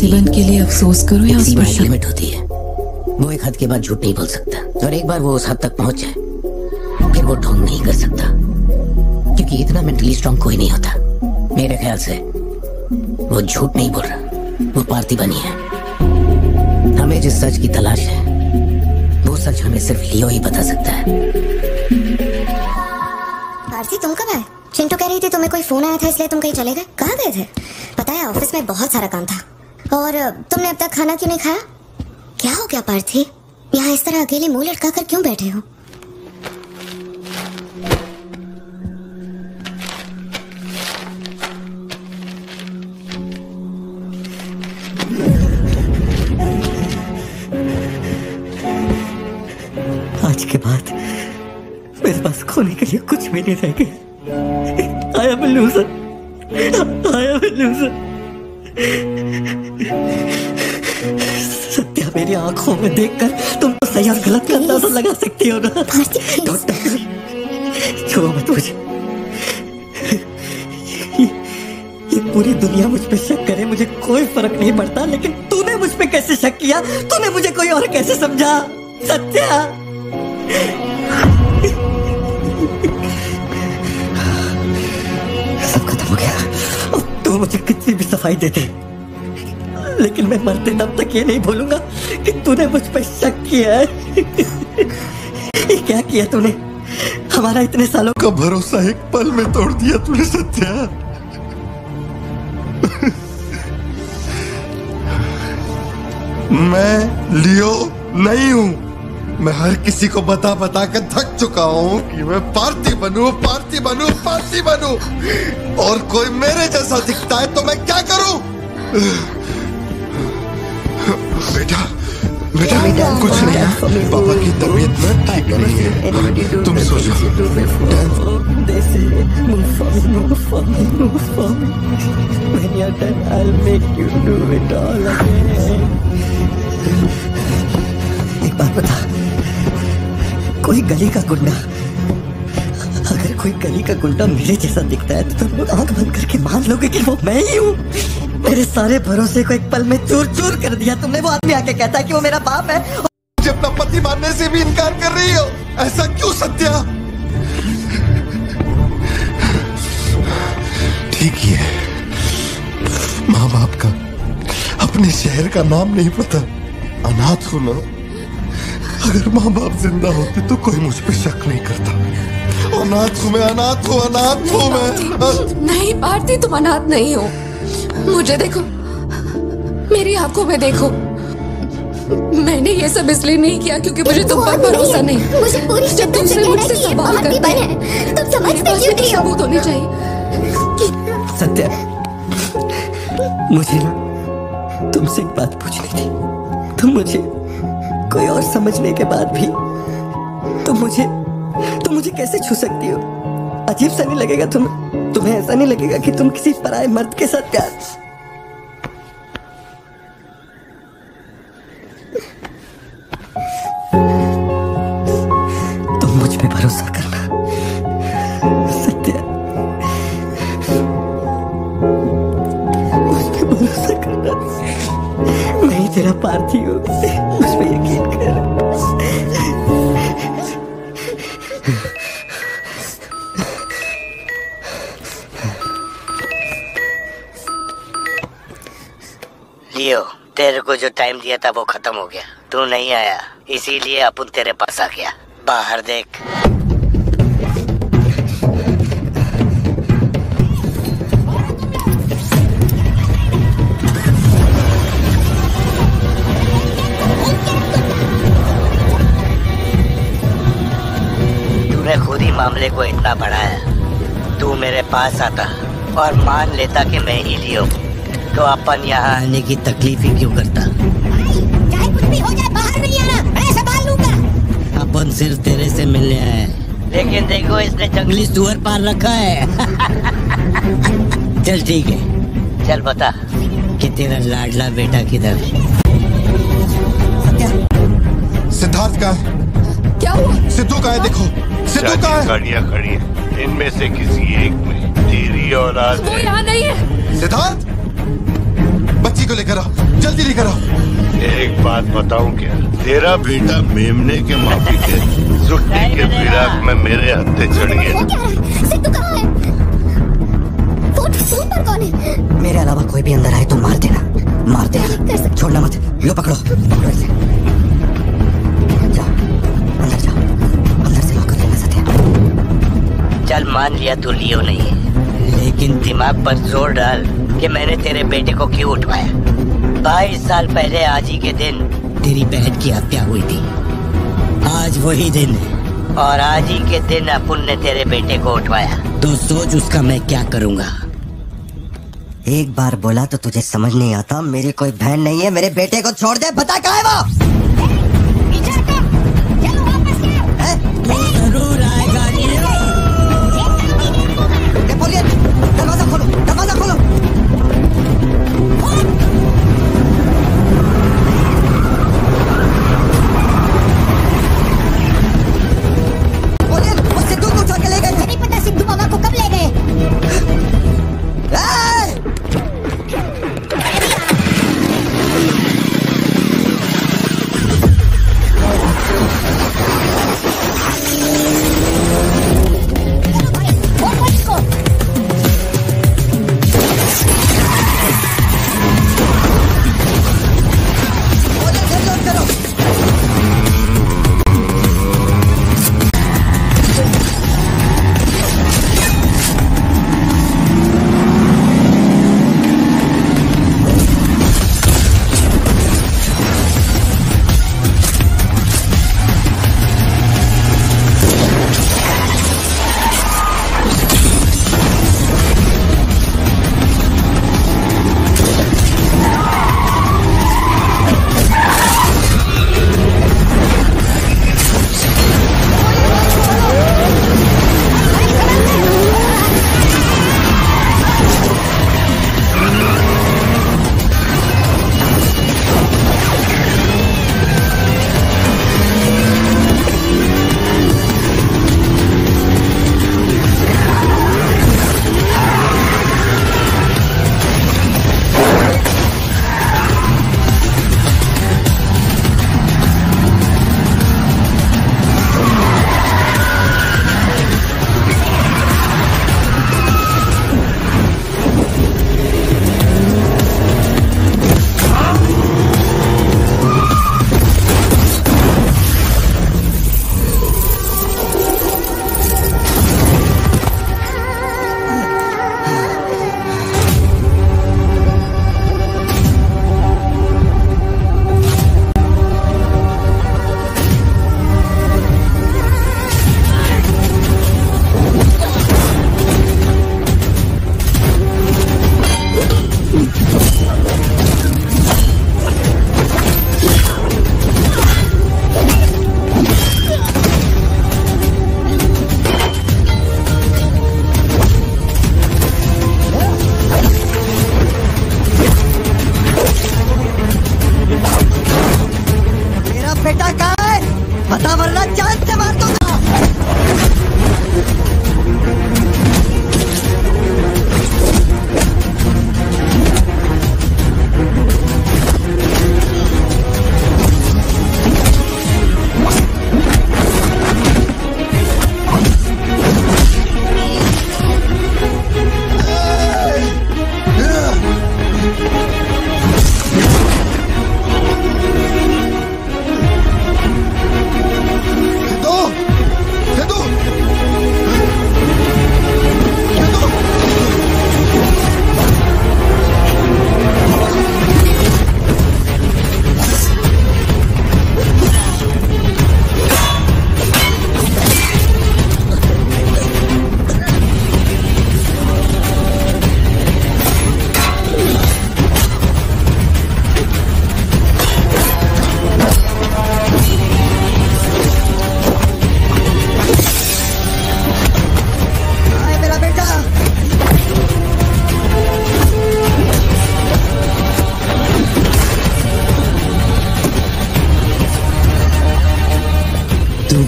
पार्थिबन के लिए अफसोस करो या उस पर शक? लिमिट होती है। वो एक हद के बाद झूठ नहीं बोल सकता, और एक बार वो उस हद तक पहुंच जाए फिर वो ढोंग नहीं कर सकता, क्योंकि इतना मेंटली स्ट्रांग कोई नहीं होता। मेरे ख्याल से वो झूठ नहीं बोल रहा, वो पार्थिबन ही है। हमें जिस सच की तलाश है वो सच हमें सिर्फ लियो ही बता सकता है। पार्थी, तुम कब आए? चिंटू कह रही थी तुम्हें कोई फोन आया था इसलिए तुम कहीं चले गए। कहाँ गए थे? पता है ऑफिस में बहुत सारा काम था। और तुमने अब तक खाना क्यों नहीं खाया? क्या हो गया पार्थी? यहाँ इस तरह अकेले मुंह लटका कर क्यों बैठे हो? आज के बाद मेरे पास खोने के लिए कुछ भी नहीं रह गया। I am a loser. I am a loser. Satya, मेरी आंखों में देखकर तुम तो सही और गलत का अंदाजा लगा सकती हो ना। छोड़ो मत मुझे। ये पूरी दुनिया मुझ पे शक करे, मुझे कोई फर्क नहीं पड़ता, लेकिन तूने मुझ पे कैसे शक किया? तूने मुझे कोई और कैसे समझा? सत्या, सब खत्म हो गया। तू मुझे कितनी भी सफाई दे दे, लेकिन मैं मरते दम तक ये नहीं भूलूंगा कि तूने मुझ पे शक किया है। ये क्या किया तूने? हमारा इतने सालों का भरोसा एक पल में तोड़ दिया तूने सत्या। मैं लियो नहीं हूं। मैं हर किसी को बता बता कर थक चुका हूं कि मैं पार्थी बनूं, पार्थी बनूं, पार्थी बनूं, और कोई मेरे जैसा दिखता है तो मैं क्या करूं? बेटा बेटा कुछ नहीं है, पापा की तबीयत में ठीक नहीं है, तुम सो जाओ। एक बात बता, कोई गली का गुंडा, अगर कोई गली का गुंडा मेरे जैसा दिखता है तो तुम लोग आंख बंद करके मान लोगे कि वो मैं ही हूँ? मेरे सारे भरोसे को एक पल में चूर चूर कर दिया तुमने। वो आदमी आके कहता है कि वो मेरा बाप है, मुझे अपना पति मानने से भी इनकार कर रही हो, ऐसा क्यों सत्या? ठीक ही है, माँ बाप का, अपने शहर का नाम नहीं पता, अनाथ हूं ना। अगर माँ बाप जिंदा होते तो कोई मुझ पे शक नहीं करता। अनाथ हूं मैं, अनाथ हूं, अनाथ हूं मैं। नहीं पार्थी, तुम अनाथ नहीं हो। मुझे देखो, मेरी आंखों में देखो। मैंने ये सब इसलिए नहीं किया क्योंकि मुझे तुम पर भरोसा नहीं। मुझे पूरी जब तुमसे मुझसे सवाल करते हैं, तुम समझते क्यों नहीं हो? सबूत होने चाहिए। सत्या, मुझे ना तुमसे एक बात पूछनी थी। तुम मुझे कोई और समझने के बाद भी तुम मुझे कैसे छू सकती हो? अजीब सा नहीं लगेगा तुम्हें ऐसा नहीं लगेगा कि तुम किसी पराये मर्द के साथ प्यार? तुम मुझ पे भरोसा करना सत्या, मुझ पे भरोसा करना। मैं ही तेरा पार्थी हूँ, मुझ पे यकीन कर। लियो, तेरे को जो टाइम दिया था वो खत्म हो गया। तू नहीं आया, इसीलिए अपन तेरे पास आ गया। बाहर देख। तूने खुद ही मामले को इतना बढ़ाया। तू मेरे पास आता और मान लेता कि मैं ही लियो, तो अपन यहाँ आने की तकलीफ ही क्यों करता? चाहे कुछ भी हो जाए, बाहर नहीं आना, मैं संभाल लूंगा। अपन सिर्फ तेरे से मिलने आए हैं, लेकिन देखो इसने जंगली सुअर पाल रखा है। चल ठीक है, चल बता कि तेरा लाडला बेटा किधर है? सिद्धार्थ का क्या हुआ? सिद्धू का है, देखो सिद्धू का है। गाड़ियाँ खड़ी हैं, इनमें से किसी एक में तेरी औलाद वो यहाँ नहीं है। सिद्धार्थ, बच्ची को लेकर आओ, जल्दी लेकर आओ। एक बात बताऊं क्या, तेरा बेटा मेमने के माफी के सुट्टी के फिराक में मेरे हत्थे चढ़ गया। सिद्धू कहाँ है? फोन पर कौन है? मेरे अलावा कोई भी अंदर आए तो मार देना, मार देना, छोड़ना मत। लो पकड़ो, पकड़ो इसे। जाओ अंदर जाओ, अंदर से लॉक कर देना सत्या। चल मान लिया तू लियो नहीं है, लेकिन दिमाग पर जोर डाल कि मैंने तेरे बेटे को क्यों उठवाया। 22 साल पहले आज ही के दिन तेरी बहन की हत्या हुई थी। आज वही दिन है और आज ही के दिन अपुन ने तेरे बेटे को उठवाया। तो सोच उसका मैं क्या करूंगा। एक बार बोला तो तुझे समझ नहीं आता। मेरी कोई बहन नहीं है, मेरे बेटे को छोड़ दे। बता कहाँ है वो? जरूर आएगा। नेपोलियन, दरवाजा खोलो, दरवाजा खोलो। नेपोलियन, वो सिद्धू को उठा के ले गए। नहीं पता सिद्धू मामा को कब ले गए।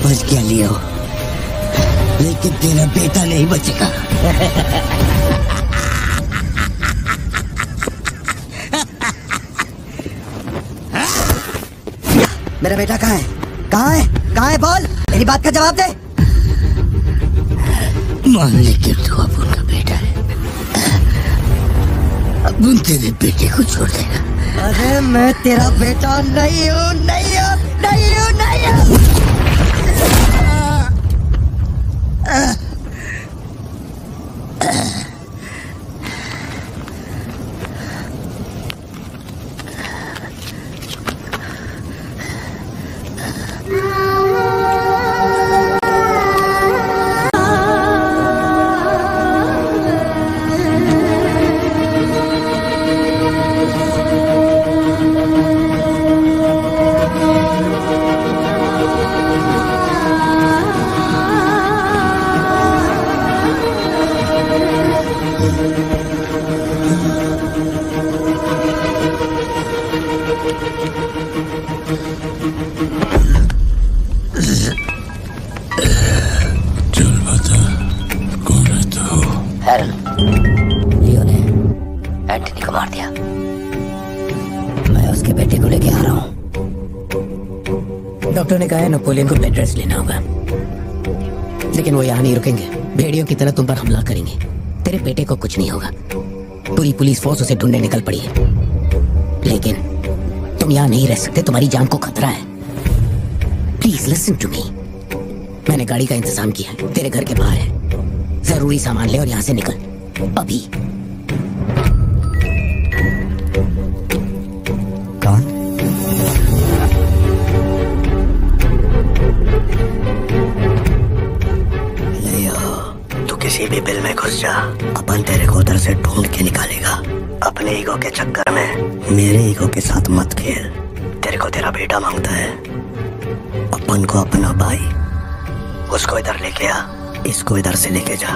बच गया लियो, लेकिन तेरा बेटा नहीं बचेगा। मेरा बेटा कहाँ है? कहाँ है? कहाँ है? बोल, मेरी बात का जवाब दे। मान ले कि तू अब उनका बेटा है, अब उन तेरे बेटे को छोड़ देगा। अरे मैं तेरा बेटा नहीं हूँ, नहीं हूँ, नहीं हूँ, नहीं हूँ। लियो ने एंटनी को मार दिया। मैं उसके बेटे को लेके आ रहा हूँ। डॉक्टर ने कहा है नेपोलियन को बेड रेस्ट लेना होगा, लेकिन वो यहाँ नहीं रुकेंगे। भेड़ियों की तरह तुम पर हमला करेंगे। तेरे बेटे को कुछ नहीं होगा। पूरी पुलिस फोर्स उसे ढूंढने निकल पड़ी है, लेकिन तुम यहाँ नहीं रह सकते। तुम्हारी जान को खतरा है। Please listen to me. मैंने गाड़ी का इंतजाम किया है, तेरे घर के बाहर है। जरूरी सामान ले और यहाँ से निकल अभी। कौन? लियो, तू किसी भी बिल में घुस जा, अपन तेरे को उधर से ढूंढ के निकालेगा। अपने ईगो के चक्कर में मेरे ईगो के साथ मत खेल। तेरे को तेरा बेटा मांगता है, अपन को अपना भाई। उसको इधर लेके आ, इसको इधर से लेके जा।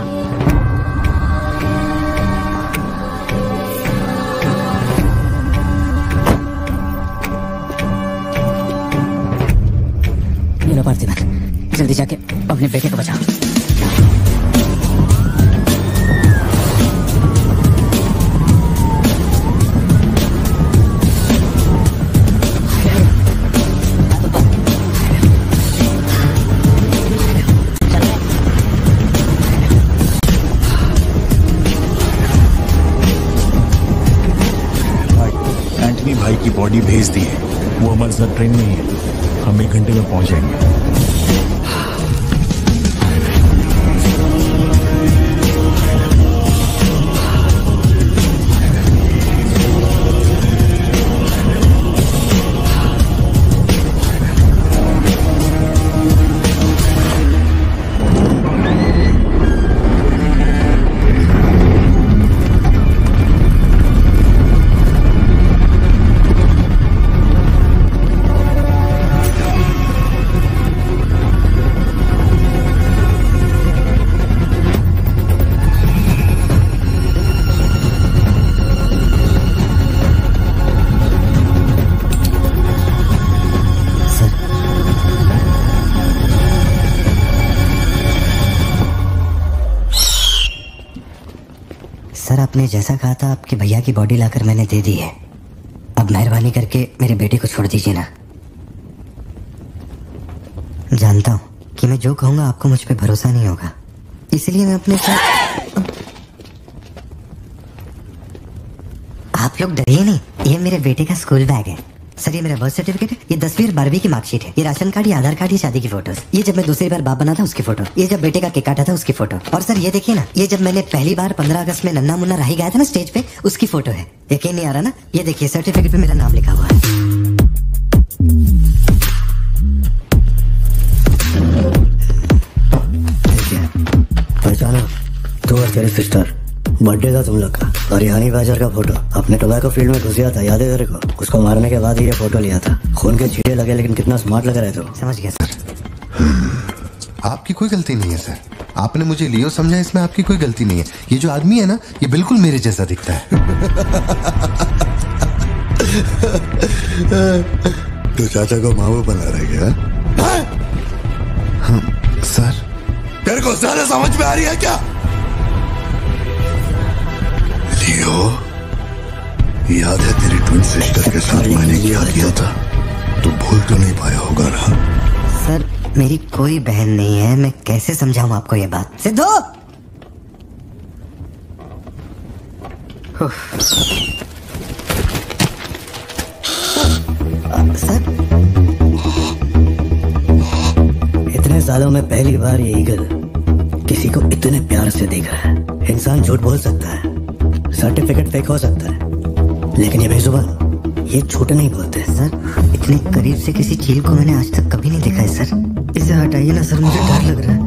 ये लो पार्थिवन, जल्दी जाके अपने बेटे को बचाओ। भाई की बॉडी भेज दी है, वो हमारे साथ ट्रेन में ही है। हम 1 घंटे में पहुंच जाएंगे। सर, आपने जैसा कहा था आपके भैया की बॉडी लाकर मैंने दे दी है। अब मेहरबानी करके मेरे बेटे को छोड़ दीजिए ना। जानता हूँ कि मैं जो कहूँगा आपको मुझ पे भरोसा नहीं होगा, इसलिए मैं अपने साथ। आप लोग डरिए नहीं, ये मेरे बेटे का स्कूल बैग है। सर, ये मेरा बर्थ सर्टिफिकेट है, ये 10वीं और 12वीं की मार्कशीट है, ये राशन कार्ड, ये आधार कार्ड, ये शादी की फोटोज, ये जब मैं दूसरी बार बाप बना था उसकी फोटो, ये जब बेटे का केक काटा था उसकी फोटो, और सर ये देखिए ना, ये जब मैंने पहली बार 15 अगस्त में नन्ना मुन्ना राही गाया था ना स्टेज पे, उसकी फोटो है। यकीन नहीं आ रहा ना? ये देखिए सर्टिफिकेट पे मेरा नाम लिखा हुआ है। पहचानो, तू और तेरी सिस्टर। बर्थडे था तुम लोग का, और ये हनी बैजर का फोटो अपने टोबैको फील्ड में घुस गया था, याद है तेरे को? उसको मारने के बाद ही ये फोटो लिया था। खून के छींटे लगे, लेकिन कितना स्मार्ट लग रहा है तू। समझ गया सर। आपकी कोई गलती नहीं है सर। आपने मुझे लियो समझा, इसमें आपकी कोई गलती नहीं है। ये जो आदमी है ना, ये बिल्कुल मेरे जैसा दिखता है। तो चाचा को मामू बना रहे क्या? सर, तेरे को ज्यादा समझ में आ रही है क्या? लियो, याद है तेरी ट्विन सिस्टर के साथ मैंने क्या किया था? तू भूल तो नहीं पाया होगा ना? सर मेरी कोई बहन नहीं है, मैं कैसे समझाऊं आपको ये बात? सिद्धू! सर इतने सालों में पहली बार ये ईगल किसी को इतने प्यार से देख रहा है। इंसान झूठ बोल सकता है, सर्टिफिकेट फेक हो सकता है, लेकिन ये बेजुबान, ये झूठ नहीं बोलते। सर इतने करीब से किसी चील को मैंने आज तक कभी नहीं देखा है सर। इसे हटाइए ना सर, मुझे डर लग रहा है।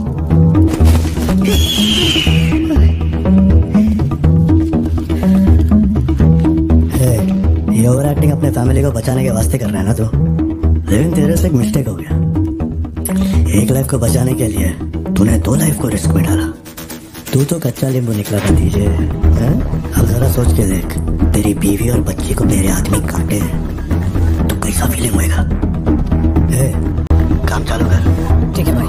ये ओवर एक्टिंग अपने फैमिली को बचाने के वास्ते कर रहा है ना तू, लेकिन तेरे से एक मिस्टेक हो गया। एक लाइफ को बचाने के लिए तूने 2 लाइफ को रिस्क में डाला। तू तो कच्चा नींबू निकला भतीजे। अब जरा सोच के देख, तेरी बीवी और बच्ची को मेरे आदमी काटे तो कैसा फीलिंग होएगा? काम चालू कर। ठीक है भाई।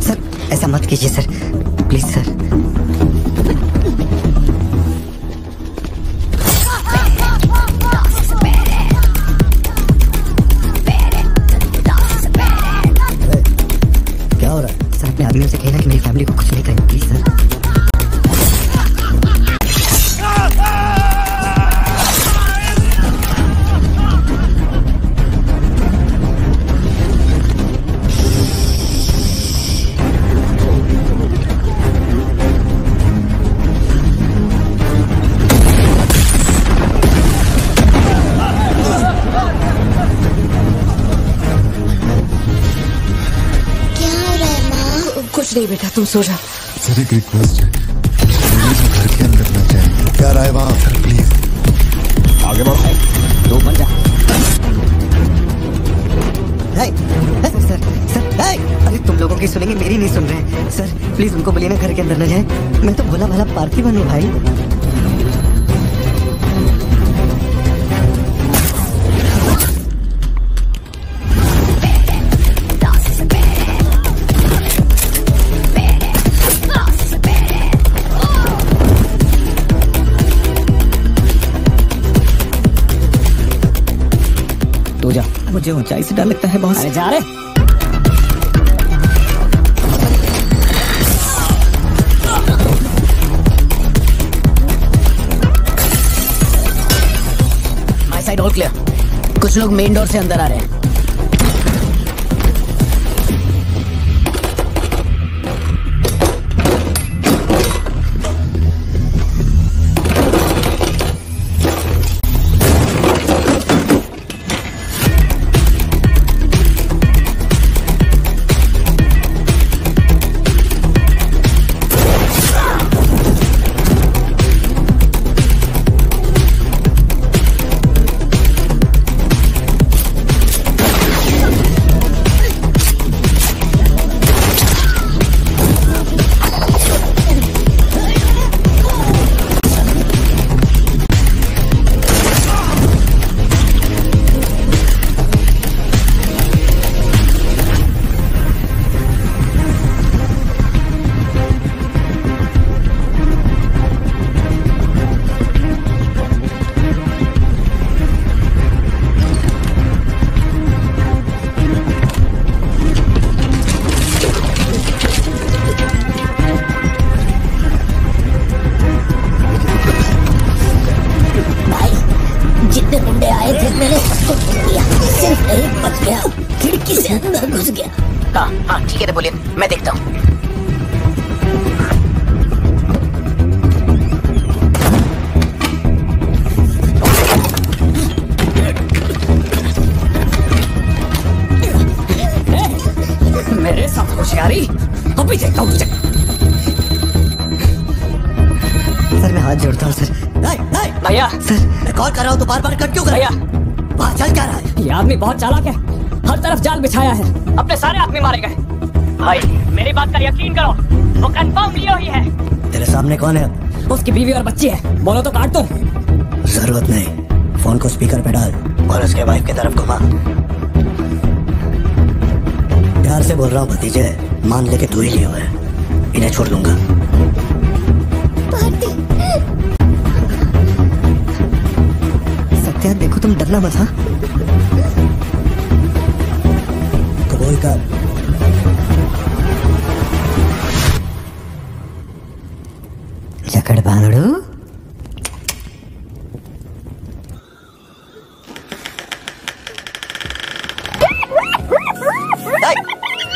सर ऐसा मत कीजिए सर, प्लीज सर। क्या हो रहा है? सर अपने आदमियों से कहना कि मेरी फैमिली को कुछ नहीं करें, प्लीज सर। कुछ नहीं बेटा, तुम सो जाओ। सर एक रिक्वेस्ट है, घर के अंदर न जाए। क्या राय वहाँ? सर प्लीज आगे बढ़ो। दो बन जा। सर अरे तुम लोगों की सुनेंगे, मेरी नहीं सुन रहे। सर प्लीज उनको बोलिए ना घर के अंदर न जाए। मैं तो भोला भाला पार्थिवन हूँ भाई। तू जा। मुझे ऊंचाई से डर लगता है बॉस। अरे जा रे। My side all clear. कुछ लोग मेन डोर से अंदर आ रहे हैं। जितने गुंडे आए थे मैंने सबको छोड़ दिया, सिर्फ एक बच गया, खिड़की से अंदर घुस गया। हाँ ठीक है तो बोलिए, मैं देखता हूँ। मेरे साथ होशियारी अभी देखता हूँ तुझे। सर मैं हाथ जोड़ता हूँ सर। भैया सर मैं कॉल कर रहा हूँ तो बार बार कट क्यों कर? भैया वहाँ चल क्या रहा है? ये आदमी बहुत चालाक है, हर तरफ जाल बिछाया है, अपने सारे आदमी मारे गए। भाई मेरी बात का यकीन करो, वो कंफर्म लियो ही है। तेरे सामने कौन है? उसकी बीवी और बच्ची है, बोलो तो काट दो। जरूरत नहीं, फोन को स्पीकर पे डाल और उसके वाइफ की तरफ घुमा। प्यार से बोल रहा हूँ भतीजे, मान ले के तू ही लिया है। इन्हें छोड़ दूंगा। सत्या देखो तुम डरना मत। हाँ कबूल कर। जकड़ बांधड़ू।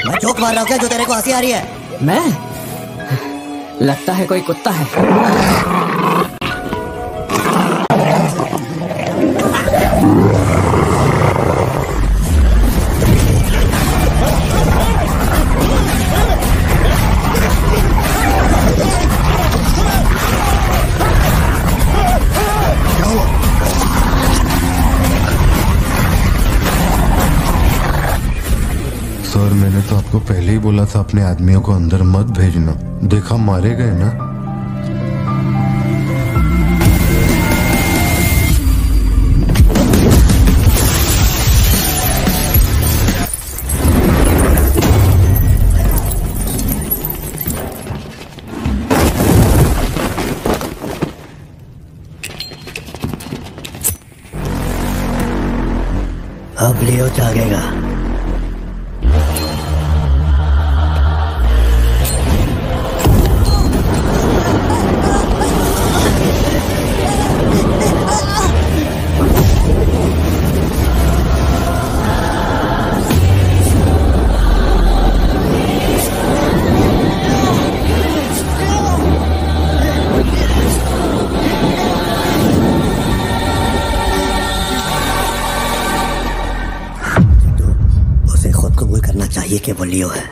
मैं जोक मार रहा हूँ क्या जो तेरे को हंसी आ रही है? मैं? लगता है कोई कुत्ता है। सर मैंने तो आपको पहले ही बोला था अपने आदमियों को अंदर मत भेजना। देखा मारे गए ना। अब लियो जागेगा। चाहिए कि वो लियो है।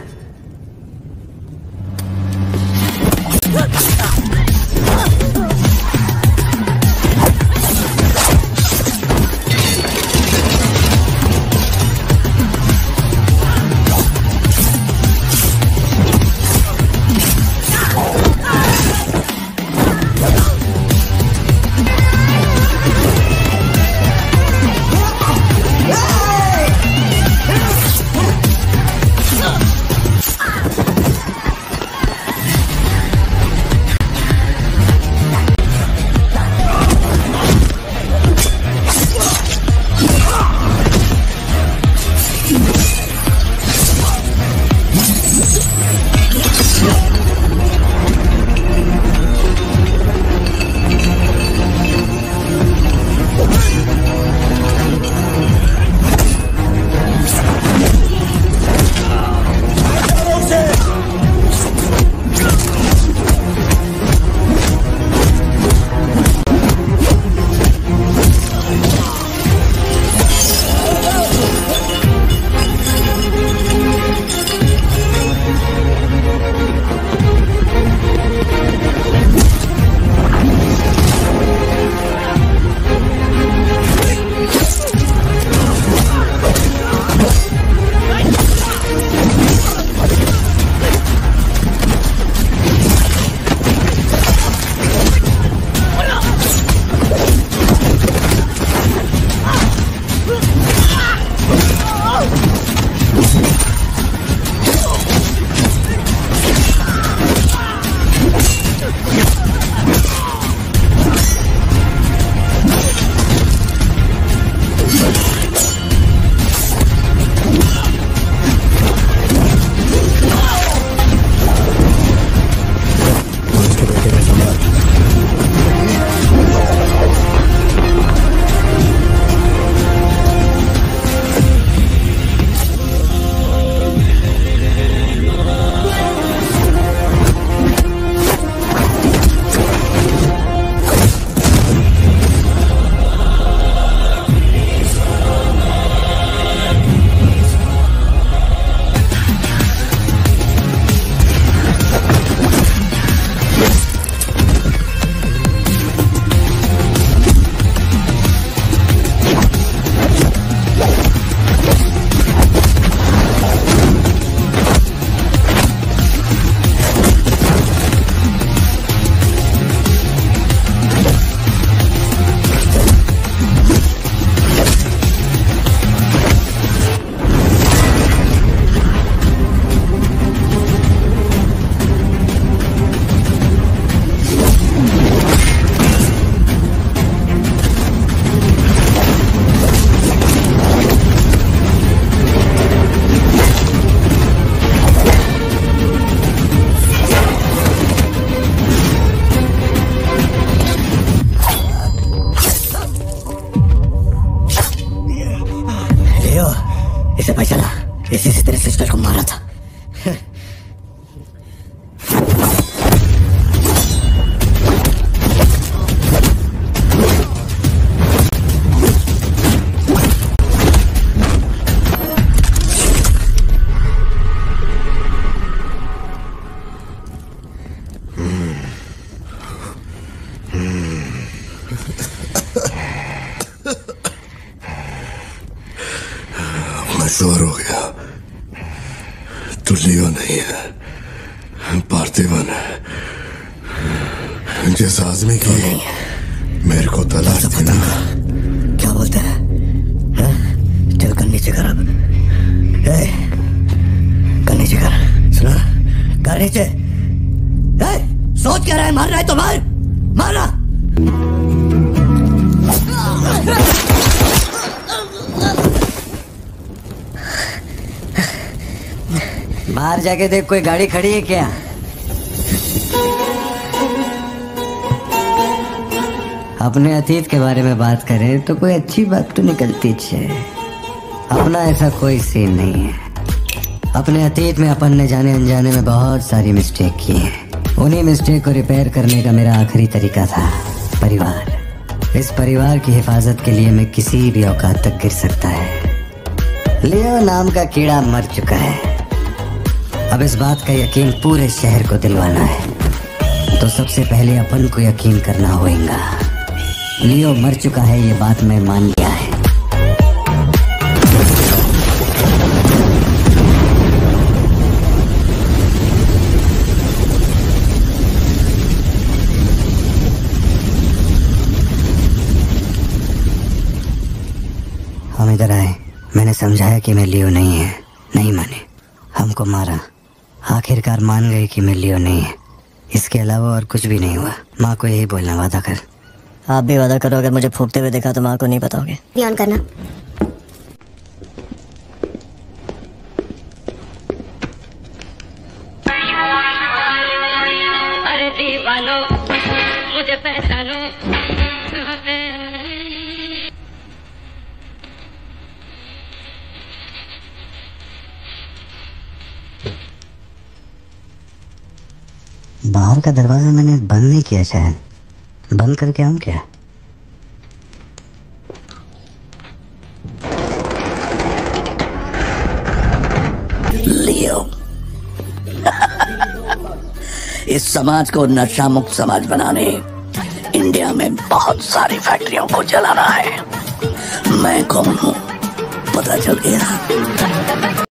कमजोर हो गया। तू लियो नहीं है, पार्थिवन है। जिस आदमी की मेरे को तलाश थी ना। क्या बोलते हैं? चल कर नीचे कर अब। कर नीचे कर। सुना? कर नीचे। सोच क्या रहा है? मार रहा है तो मार, मारना। बाहर जाके देख, कोई गाड़ी खड़ी है क्या? अपने अतीत के बारे में बात करें तो कोई अच्छी बात तो निकलती है। अपना ऐसा कोई सीन नहीं है। अपने अतीत में अपन ने जाने अनजाने में बहुत सारी मिस्टेक की है। उन्हीं मिस्टेक को रिपेयर करने का मेरा आखिरी तरीका था परिवार। इस परिवार की हिफाजत के लिए मैं किसी भी औकात तक गिर सकता है। लियो नाम का कीड़ा मर चुका है। अब इस बात का यकीन पूरे शहर को दिलवाना है, तो सबसे पहले अपन को यकीन करना होगा। लियो मर चुका है, ये बात मैं मान लिया है। हम इधर आए, मैंने समझाया कि मैं लियो नहीं है, नहीं माने, हमको मारा। आखिरकार मान गए कि मैं लियो नहीं है। इसके अलावा और कुछ भी नहीं हुआ। माँ को यही बोलना, वादा कर। आप भी वादा करो, अगर मुझे फूकते हुए देखा तो माँ को नहीं बताओगे। ध्यान करना। अरे दीवानो मुझे पहचानो। बाहर का दरवाजा मैंने बंद नहीं किया, शायद बंद करके आऊं क्या? लियो इस समाज को नशा मुक्त समाज बनाने इंडिया में बहुत सारी फैक्ट्रियों को जलाना है। मैं कौन हूँ पता चल गया।